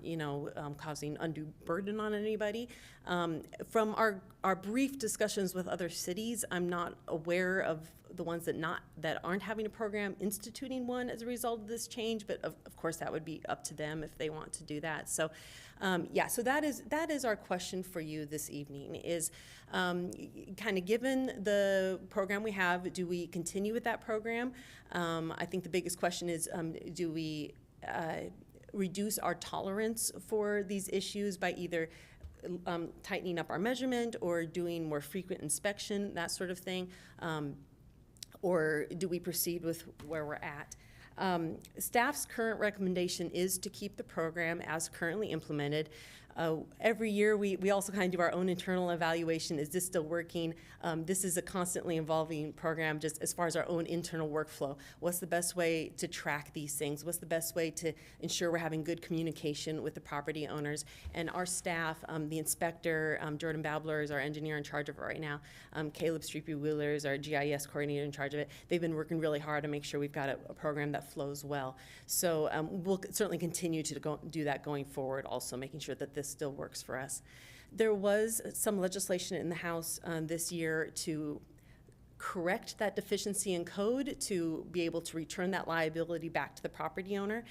causing undue burden on anybody. From our brief discussions with other cities, I'm not aware of the ones that aren't having a program instituting one as a result of this change, but of course that would be up to them if they want to do that. So, so that is our question for you this evening is kind of given the program we have, do we continue with that program? I think the biggest question is, do we reduce our tolerance for these issues by either tightening up our measurement or doing more frequent inspection, that sort of thing? Or do we proceed with where we're at? Staff's current recommendation is to keep the program as currently implemented. Every year, we also kind of do our own internal evaluation. Is this still working? This is a constantly evolving program just as far as our own internal workflow. What's the best way to track these things? What's the best way to ensure we're having good communication with the property owners? And our staff, the inspector, Jordan Babler is our engineer in charge of it right now. Caleb Streepy-Wheeler is our GIS coordinator in charge of it. They've been working really hard to make sure we've got a program that flows well. So we'll certainly continue to do that going forward, also making sure that this still works for us. There was some legislation in the House this year to correct that deficiency in code to be able to return that liability back to the property owner.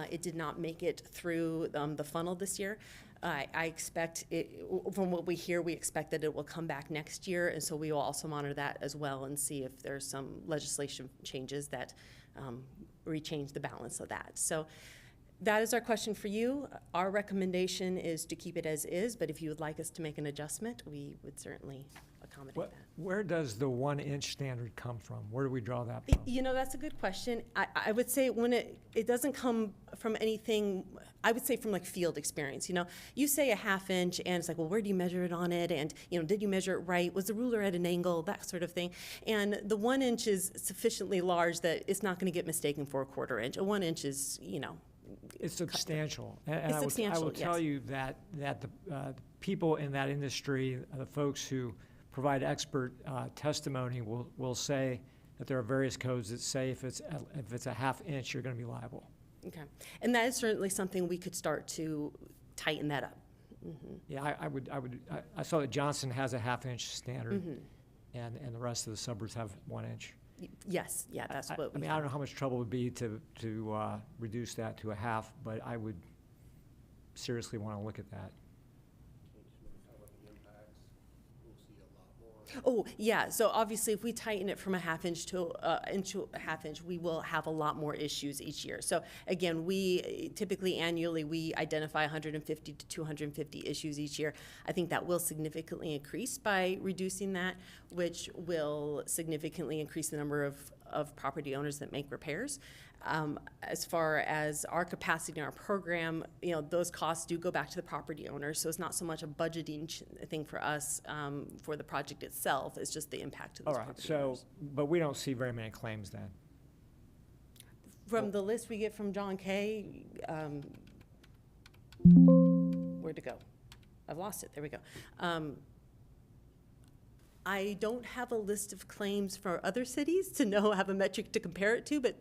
It did not make it through the funnel this year. I expect it, from what we hear, we expect that it will come back next year, and so we will also monitor that as well and see if there's some legislation changes that rechange the balance of that. So that is our question for you. Our recommendation is to keep it as is, but if you would like us to make an adjustment, we would certainly accommodate that. Where does the 1-inch standard come from? Where do we draw that from? That's a good question. I would say when it doesn't come from anything, I would say from like field experience. You say a 1/2 inch and it's like, well, where do you measure it on it? And, did you measure it right? Was the ruler at an angle? That sort of thing. And the 1 inch is sufficiently large that it's not going to get mistaken for a 1/4 inch. A 1 inch is, It's substantial. It's substantial, I will tell yes. you that the people in that industry, the folks who provide expert testimony will say But there are various codes that say if it's a half inch, you're gonna be liable. Okay. And that is certainly something we could start to tighten that up. Yeah, I saw that Johnson has a half inch standard, and the rest of the suburbs have 1 inch. Yes, yeah, that's what I we. mean, I don't know how much trouble it would be to reduce that to a half, but I would seriously want to look at that. Oh, yeah, so obviously if we tighten it from a half inch to a half inch, we will have a lot more issues each year. So again, we typically annually, we identify 150 to 250 issues each year. I think that will significantly increase by reducing that, which will significantly increase the number of property owners that make repairs. As far as our capacity in our program, those costs do go back to the property owners. So it's not so much a budgeting thing for us for the project itself. It's just the impact to those All right, property so, owners. but we don't see very many claims then. From the list we get from John Kay, where'd it go? I've lost it. There we go. I don't have a list of claims for other cities to have a metric to compare it to, but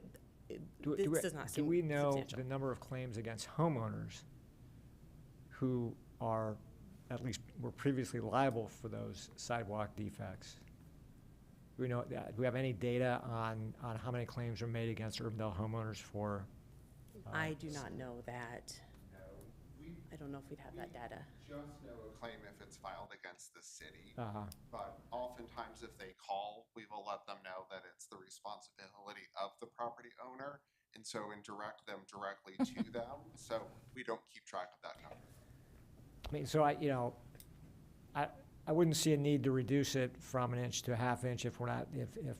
this does not Do seem we know substantial. the number of claims against homeowners who are, at least were previously liable for those sidewalk defects? Do we know, do we have any data on how many claims are made against Urbandale homeowners for? I do not know that. I don't know if we'd have that data. Just know a claim if it's filed against the city. Uh-huh. But oftentimes if they call, we will let them know that it's the responsibility of the property owner. And so direct them directly to them. So we don't keep track of that number. I mean, so I wouldn't see a need to reduce it from 1 inch to a half inch if if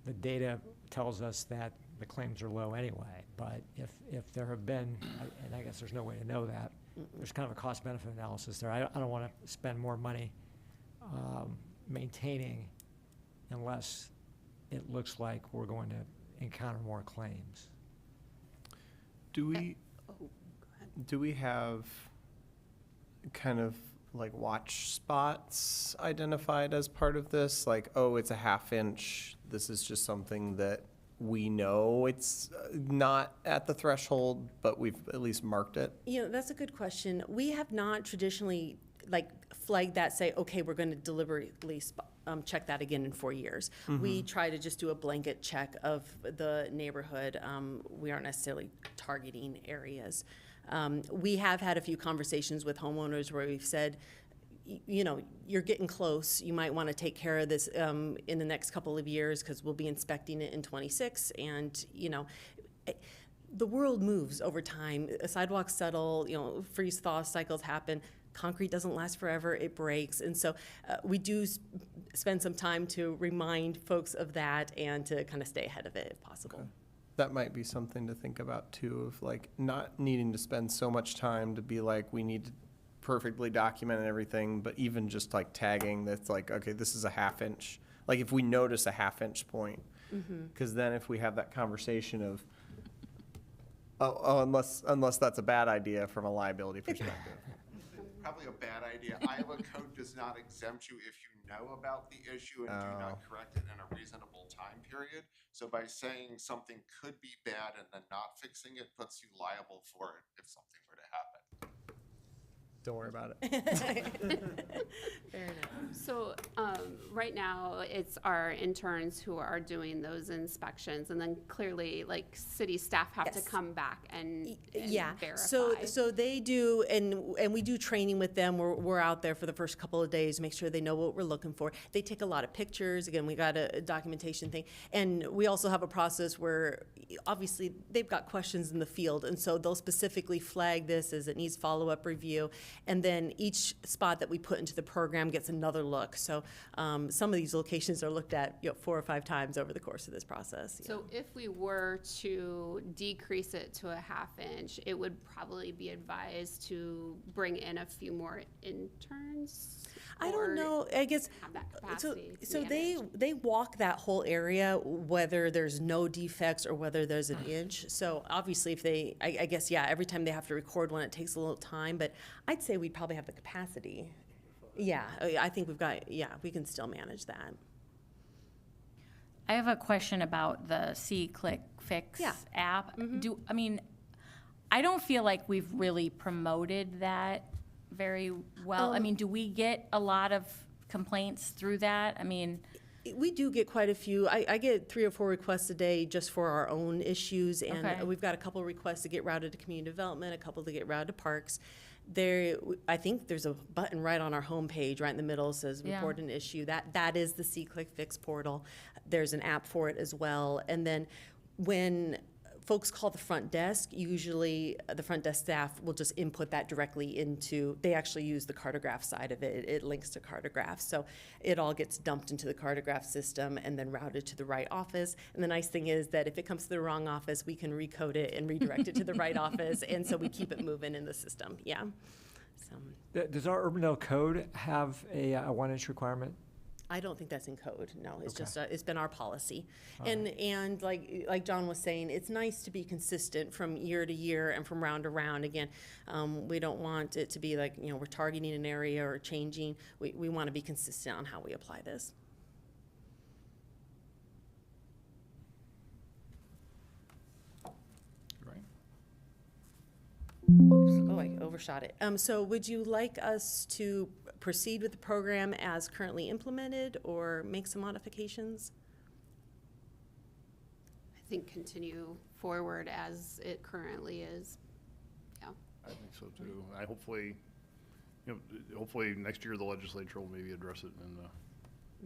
the data tells us that the claims are low anyway. But if there have been, and I guess there's no way to know that, there's kind of a cost-benefit analysis there. I don't want to spend more money maintaining unless it looks like we're going to encounter more claims. Do we have kind of like watch spots identified as part of this? Like, oh, it's a half inch. This is just something that we know it's not at the threshold, but we've at least marked it. That's a good question. We have not traditionally flagged that, say, okay, we're going to deliberately check that again in 4 years. We try to just do a blanket check of the neighborhood. We aren't necessarily targeting areas. We have had a few conversations with homeowners where we've said, you're getting close. You might want to take care of this in the next couple of years because we'll be inspecting it in 26. And, the world moves over time. Sidewalks settle, freeze-thaw cycles happen. Concrete doesn't last forever. It breaks. And so we do spend some time to remind folks of that and to kind of stay ahead of it if possible. Okay. That might be something to think about too, of not needing to spend so much time to be we need to perfectly document everything, but even just tagging that's okay, this is a half inch. If we notice a half inch point, because then if we have that conversation of, unless that's a bad idea from a liability perspective. Probably a bad idea. Iowa code does not exempt you if you know about the issue and do not correct it in a reasonable time period. So by saying something could be bad and then not fixing it puts you liable for it if something were to happen. Don't worry about it. Fair enough. So right now, it's our interns who are doing those inspections, and then clearly, city staff have to Yes. come back and verify. So they do, and we do training with them. We're out there for the first couple of days, make sure they know what we're looking for. They take a lot of pictures. Again, we got a documentation thing, and we also have a process where obviously they've got questions in the field, and so they'll specifically flag this as it needs follow-up review. And then each spot that we put into the program gets another look. So some of these locations are looked at 4 or 5 times over the course of this process. So if we were to decrease it to a half inch, it would probably be advised to bring in a few more interns? I don't know. I guess have that so. capacity So managed? they walk that whole area, whether there's no defects or whether there's an inch. So obviously, if they, I guess, every time they have to record one, it takes a little time. But I'd say we'd probably have the capacity. Yeah, I think we've got. Yeah, we can still manage that. I have a question about the C-Click Fix Yeah. app. I don't feel like we've really promoted that very well. Do we get a lot of complaints through that? We do get quite a few. I get 3 or 4 requests a day just for our own issues, and Okay. we've got a couple requests to get routed to community development, a couple to get routed to parks. I think there's a button right on our homepage, right in the middle, says Yeah. report an issue. That is the C-Click Fix portal. There's an app for it as well. And then when folks call the front desk, usually the front desk staff will just input that directly into, they actually use the Cartograph side of it. It links to Cartograph. So it all gets dumped into the Cartograph system and then routed to the right office. And the nice thing is that if it comes to the wrong office, we can recode it and redirect it to the right office. And so we keep it moving in the system. Yeah. So Does our Urbandale code have a 1-inch requirement? I don't think that's in code. No, it's Okay. just it's been our policy. All And like John was saying, it's nice to be consistent from year to year and from round to round. Again, we don't want it to be like, we're targeting an area or changing. We want to be consistent on how we apply this. Oops, oh, I overshot it. So would you like us to proceed with the program as currently implemented or make some modifications? I think continue forward as it currently is. Yeah. I think so too. Hopefully next year the legislature will maybe address it in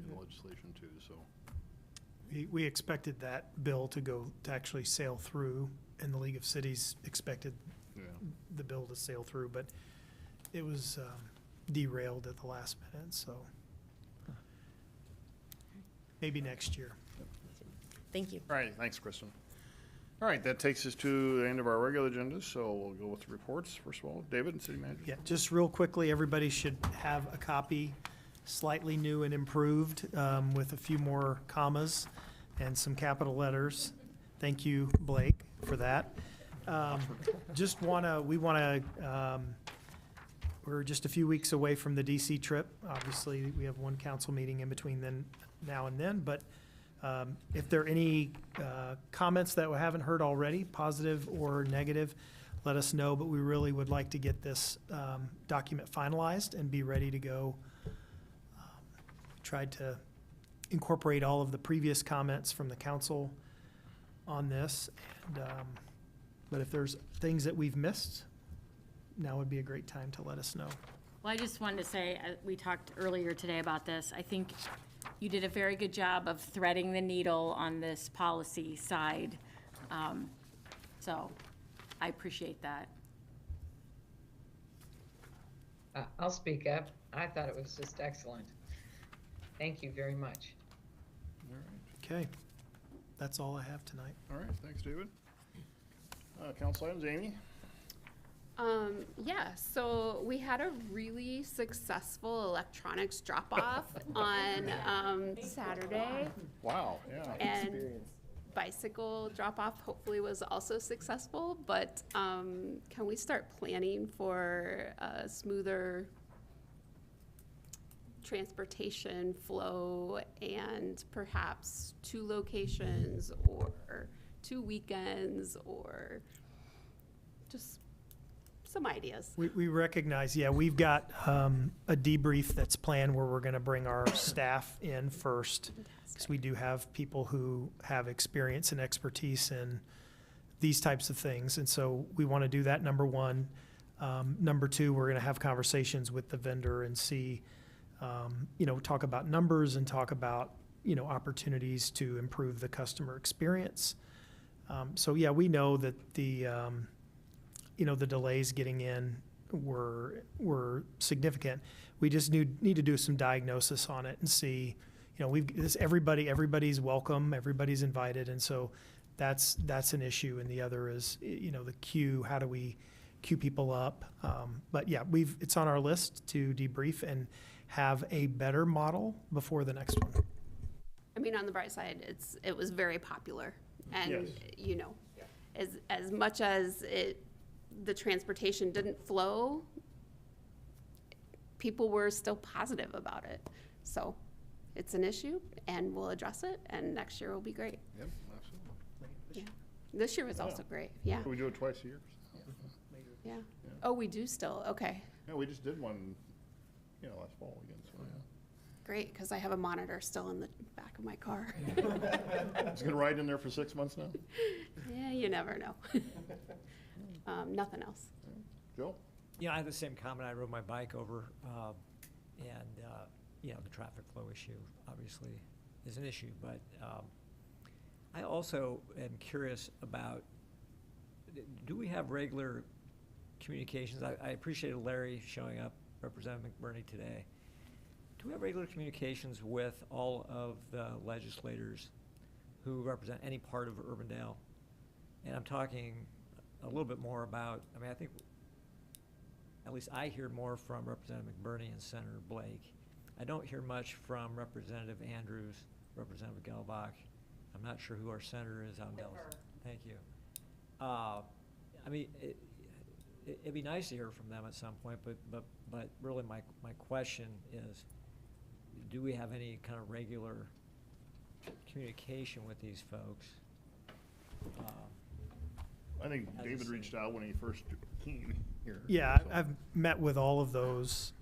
the legislation too, so. We expected that bill to actually sail through, and the League of Cities expected the bill to sail through, but it was derailed at the last minute, so maybe next year. Thank you. All right, thanks, Kristen. All right, that takes us to the end of our regular agenda, so we'll go with the reports. First of all, David, City Manager. Yeah, just real quickly, everybody should have a copy, slightly new and improved, with a few more commas and some capital letters. Thank you, Blake, for that. We're just a few weeks away from the DC trip. Obviously, we have one council meeting in between now and then, but if there are any comments that we haven't heard already, positive or negative, let us know, but we really would like to get this document finalized and be ready to go. Tried to incorporate all of the previous comments from the council on this, and but if there's things that we've missed, now would be a great time to let us know. Well, I just wanted to say, we talked earlier today about this. I think you did a very good job of threading the needle on this policy side. So I appreciate that. I'll speak up. I thought it was just excellent. Thank you very much. All right. Okay, that's all I have tonight. All right, thanks, David. Council items, Amy? Yeah, so we had a really successful electronics drop-off on Saturday. Wow, yeah. And bicycle drop-off hopefully was also successful, but can we start planning for a smoother transportation flow and perhaps 2 locations or 2 weekends or just some ideas? We recognize, we've got a debrief that's planned where we're going to bring our staff in first, because we do have people who have experience and expertise in these types of things, and so we want to do that, number one. Number two, we're going to have conversations with the vendor and see, talk about numbers and talk about, opportunities to improve the customer experience. We know that the delays getting in were significant. We just need to do some diagnosis on it and see, everybody's welcome, everybody's invited, and so that's an issue. And the other is, the queue. How do we queue people up? It's on our list to debrief and have a better model before the next one. I mean, on the bright side, it was very popular, and as much as the transportation didn't flow, people were still positive about it. So, it's an issue, and we'll address it, and next year will be great. Yep, absolutely. Yeah. This year was also great, yeah, We do it twice a year. yeah. Oh, we do still, okay, Yeah, we just did one, last fall again, so, yeah. great, because I have a monitor still in the back of my car. It's gonna ride in there for 6 months now? Yeah, you never know. Nothing else. Joe? Yeah, I had the same comment. I rode my bike over, and, the traffic flow issue obviously is an issue, but I also am curious about, do we have regular communications? I appreciated Larry showing up, Representative McBurney today. Do we have regular communications with all of the legislators who represent any part of Urbandale? And I'm talking a little bit more about, I think, at least I hear more from Representative McBurney and Senator Blake. I don't hear much from Representative Andrews, Representative Gelbach. I'm not sure who our senator is out in Dallas. Thank you. It'd be nice to hear from them at some point, but really my question is, do we have any kind of regular communication with these folks? I think As a David city. reached out when he first came here. Yeah, so. I've met with all of those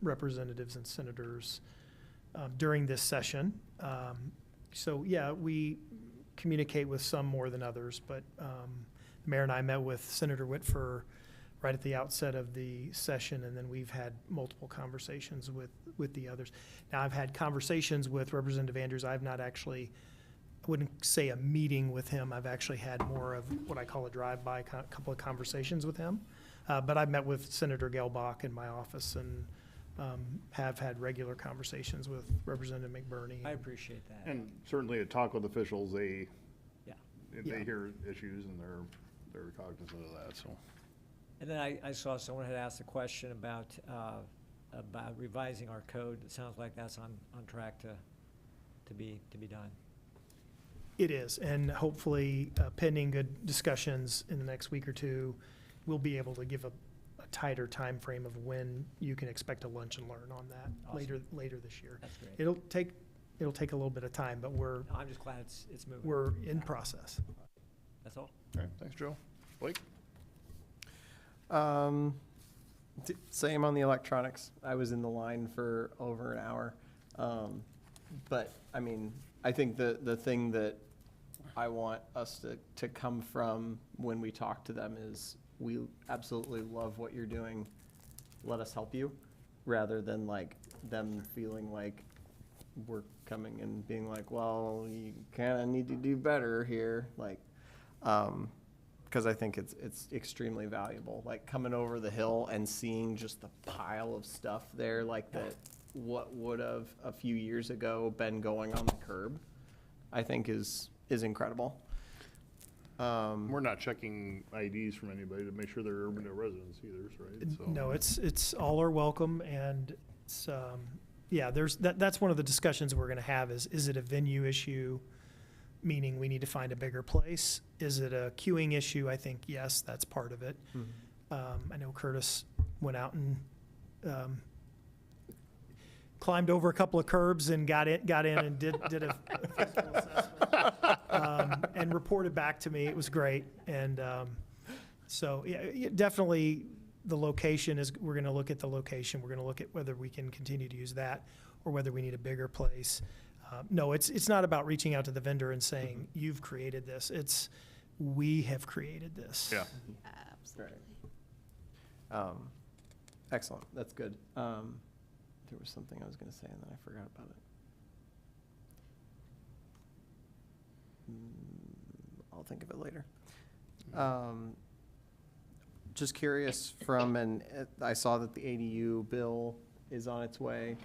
representatives and senators during this session. So, yeah, we communicate with some more than others, but the mayor and I met with Senator Whitfer right at the outset of the session, and then we've had multiple conversations with the others. Now, I've had conversations with Representative Andrews. I've not actually, I wouldn't say a meeting with him. I've actually had more of what I call a drive-by, couple of conversations with him. But I've met with Senator Gelbach in my office and have had regular conversations with Representative McBurney. I appreciate that. And certainly at talk with officials, they Yeah. hear issues and they're cognizant of that, so. And then I saw someone had asked a question about revising our code. It sounds like that's on track to be done. It is, and hopefully pending good discussions in the next week or two, we'll be able to give a tighter time frame of when you can expect a lunch and learn on that Awesome. later this year. That's great. It'll take a little bit of time, but No, I'm just glad it's moving. we're in process. That's all. All right, thanks, Joe. Blake? Same on the electronics. I was in the line for over an hour. But, I think the thing that I want us to come from when we talk to them is, we absolutely love what you're doing. Let us help you, rather than like them feeling like we're coming and being like, well, you kind of need to do better here. Like, because I think it's extremely valuable. Like coming over the hill and seeing just the pile of stuff there, like that, what would have a few years ago been going on the curb, I think is incredible. We're not checking IDs from anybody to make sure they're Urbandale residents either, right? So. No, it's all are welcome, and it's, that's one of the discussions we're gonna have is it a venue issue? Meaning we need to find a bigger place. Is it a queuing issue? I think, yes, that's part of it. I know Curtis went out and climbed over a couple of curbs and got in and did a physical assessment and reported back to me. It was great. And so, yeah, definitely the location is, we're going to look at the location. We're going to look at whether we can continue to use that or whether we need a bigger place. No, it's not about reaching out to the vendor and saying, you've created this. It's, we have created this. Yeah. Absolutely. Excellent. That's good. There was something I was going to say and then I forgot about it. I'll think of it later. Just curious I saw that the ADU bill is on its way.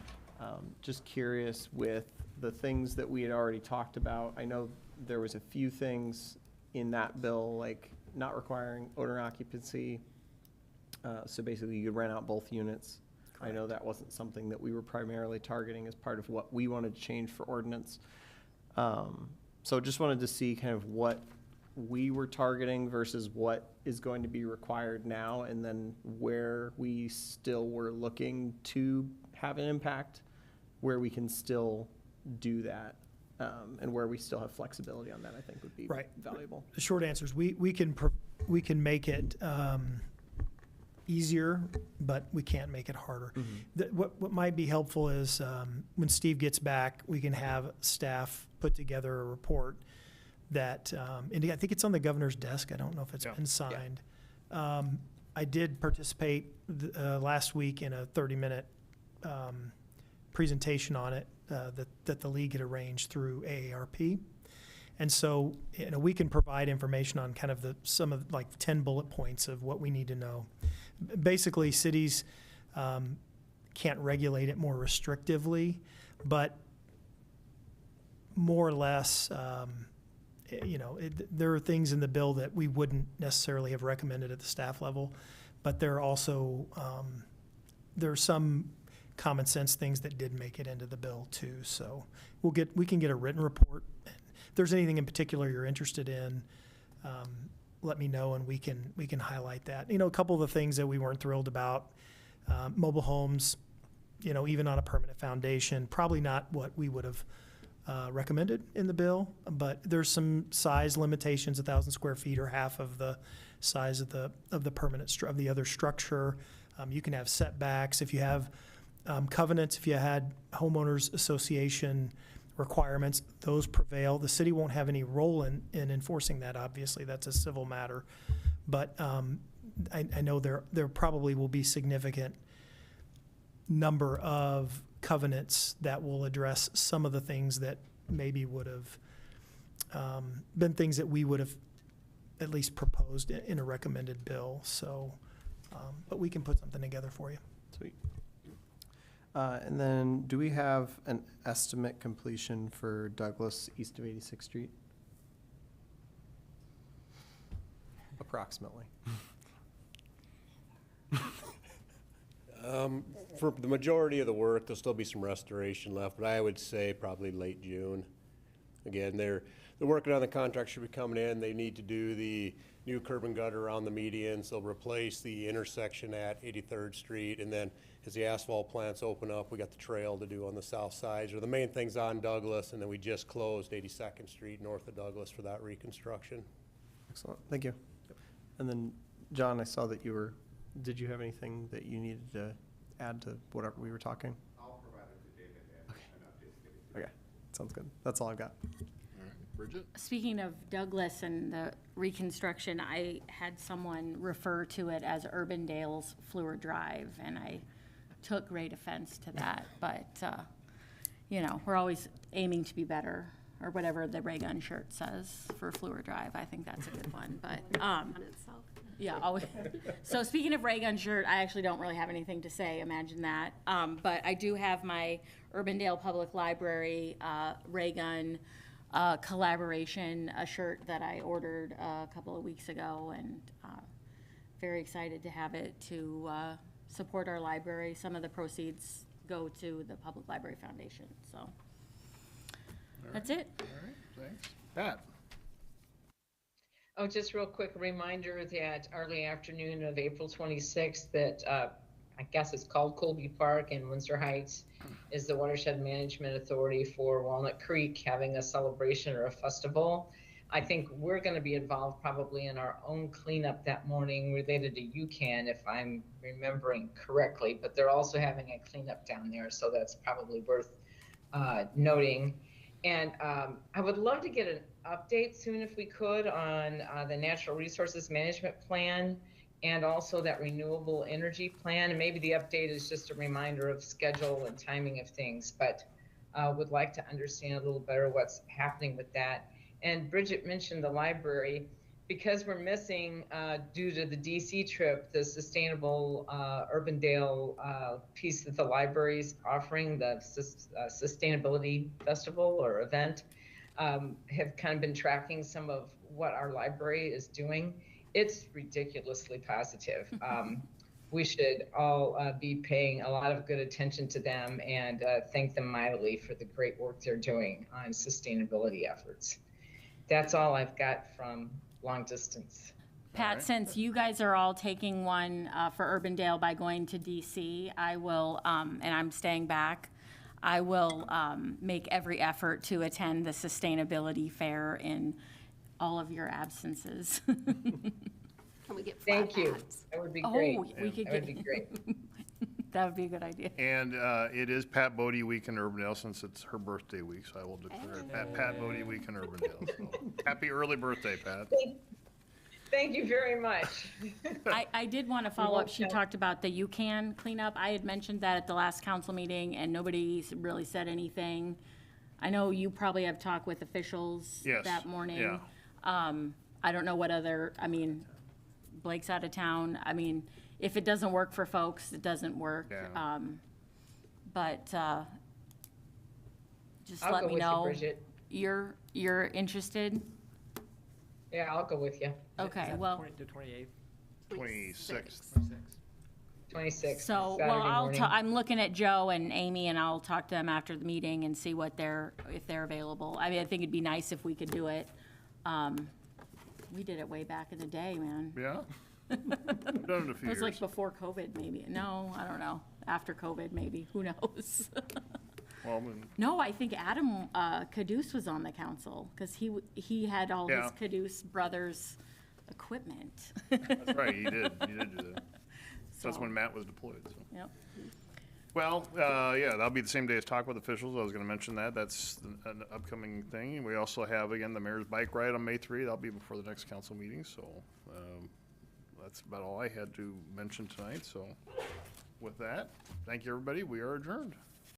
Just curious with the things that we had already talked about. I know there was a few things in that bill, like not requiring owner occupancy. So basically you could rent out both units. I know that wasn't something that we were primarily targeting as part of what we wanted to change for ordinance. So just wanted to see kind of what we were targeting versus what is going to be required now, and then where we still were looking to have an impact where we can still do that, and where we still have flexibility on that, I think would be Right. valuable. The short answer is we can make it easier, but we can't make it harder. What might be helpful is when Steve gets back, we can have staff put together a report that, and I think it's on the governor's desk. I don't know if it's been signed. I did participate last week in a 30-minute presentation on it that the league had arranged through AARP. And so, we can provide information on kind of some of like 10 bullet points of what we need to know. Basically, cities can't regulate it more restrictively, but more or less, there are things in the bill that we wouldn't necessarily have recommended at the staff level, but there are also, there are some common sense things that did make it into the bill too. So we can get a written report. If there's anything in particular you're interested in, let me know and we can highlight that. A couple of the things that we weren't thrilled about, mobile homes, even on a permanent foundation, probably not what we would have recommended in the bill, but there's some size limitations, 1,000 square feet or half of the size of the permanent of the other structure. You can have setbacks. If you have covenants, if you had homeowners association requirements, those prevail. The city won't have any role in enforcing that, obviously. That's a civil matter. But I know there probably will be significant number of covenants that will address some of the things that maybe would have been things that we would have at least proposed in a recommended bill. So, but we can put something together for you. Sweet. And then do we have an estimate completion for Douglas east of 86th Street? Approximately. For the majority of the work, there'll still be some restoration left, but I would say probably late June. Again, they're working on the contract, should be coming in. They need to do the new curb and gutter around the medians. They'll replace the intersection at 83rd Street, and then as the asphalt plants open up, we got the trail to do on the south side. So the main thing's on Douglas, and then we just closed 82nd Street north of Douglas for that reconstruction. Excellent, thank you. And then, John, I saw that did you have anything that you needed to add to whatever we were talking? I'll provide it to David and an update. Okay, sounds good. That's all I've got. All right, Bridget? Speaking of Douglas and the reconstruction, I had someone refer to it as Urbandale's Fleur Drive, and I took great offense to that. But, we're always aiming to be better, or whatever the Ray Gun shirt says for Fleur Drive. I think that's a good one. But On itself. yeah, always. So speaking of Ray Gun shirt, I actually don't really have anything to say. Imagine that. But I do have my Urbandale Public Library Ray Gun collaboration, a shirt that I ordered a couple of weeks ago, and very excited to have it to support our library. Some of the proceeds go to the Public Library Foundation. So that's it. All right, thanks. Pat? Oh, just real quick reminder that early afternoon of April 26th that I guess it's called Colby Park in Windsor Heights is the Watershed Management Authority for Walnut Creek having a celebration or a festival. I think we're going to be involved probably in our own cleanup that morning related to UCAN, if I'm remembering correctly, but they're also having a cleanup down there, so that's probably worth noting. And I would love to get an update soon if we could on the Natural Resources Management Plan and also that renewable energy plan. And maybe the update is just a reminder of schedule and timing of things, but would like to understand a little better what's happening with that. And Bridget mentioned the library. Because we're missing, due to the DC trip, the Sustainable Urbandale piece that the library's offering, the Sustainability Festival or event, have kind of been tracking some of what our library is doing. It's ridiculously positive. We should all be paying a lot of good attention to them and thank them mightily for the great work they're doing on sustainability efforts. That's all I've got from long distance. Pat, since you guys are all taking one for Urbandale by going to DC, I will, and I'm staying back, I will make every effort to attend the sustainability fair in all of your absences. Can we get flat Thank you. hats? That would be great. Oh, we could That would get, be great. that would be a good idea. And it is Pat Bodie Week in Urbandale since it's her birthday week, so I will declare it Pat Bodie Week in Urbandale. So, happy early birthday, Pat. Thank you very much. I did want to follow up. won't She have- talked about the UCAN cleanup. I had mentioned that at the last council meeting, and nobody really said anything. I know you probably have talked with officials Yes, that morning. yeah. I don't know what other, I mean, Blake's out of town. I mean, if it doesn't work for folks, it doesn't work. Yeah. But just I'll let go me with you, know. Bridget. You're interested? Yeah, I'll go with you. Okay, well. The 28th? 26th. 26. So, Saturday well, morning. I'm looking at Joe and Amy, and I'll talk to them after the meeting and see what if they're available. I mean, I think it'd be nice if we could do it. We did it way back in the day, man. Yeah? I've done it a few It was like years. before COVID, maybe. No, I don't know. After COVID, maybe. Who knows? Well, then, No, I think Adam Caduce was on the council, because he had all his Yeah. Caduce brothers' equipment. that's right, he did do that. That's So- when Matt was deployed, so. Yep. Well, yeah, that'll be the same day as Talk with Officials. I was gonna mention that. That's an upcoming thing. We also have, again, the mayor's bike ride on May 3. That'll be before the next council meeting, so, that's about all I had to mention tonight, so with that, thank you, everybody. We are adjourned.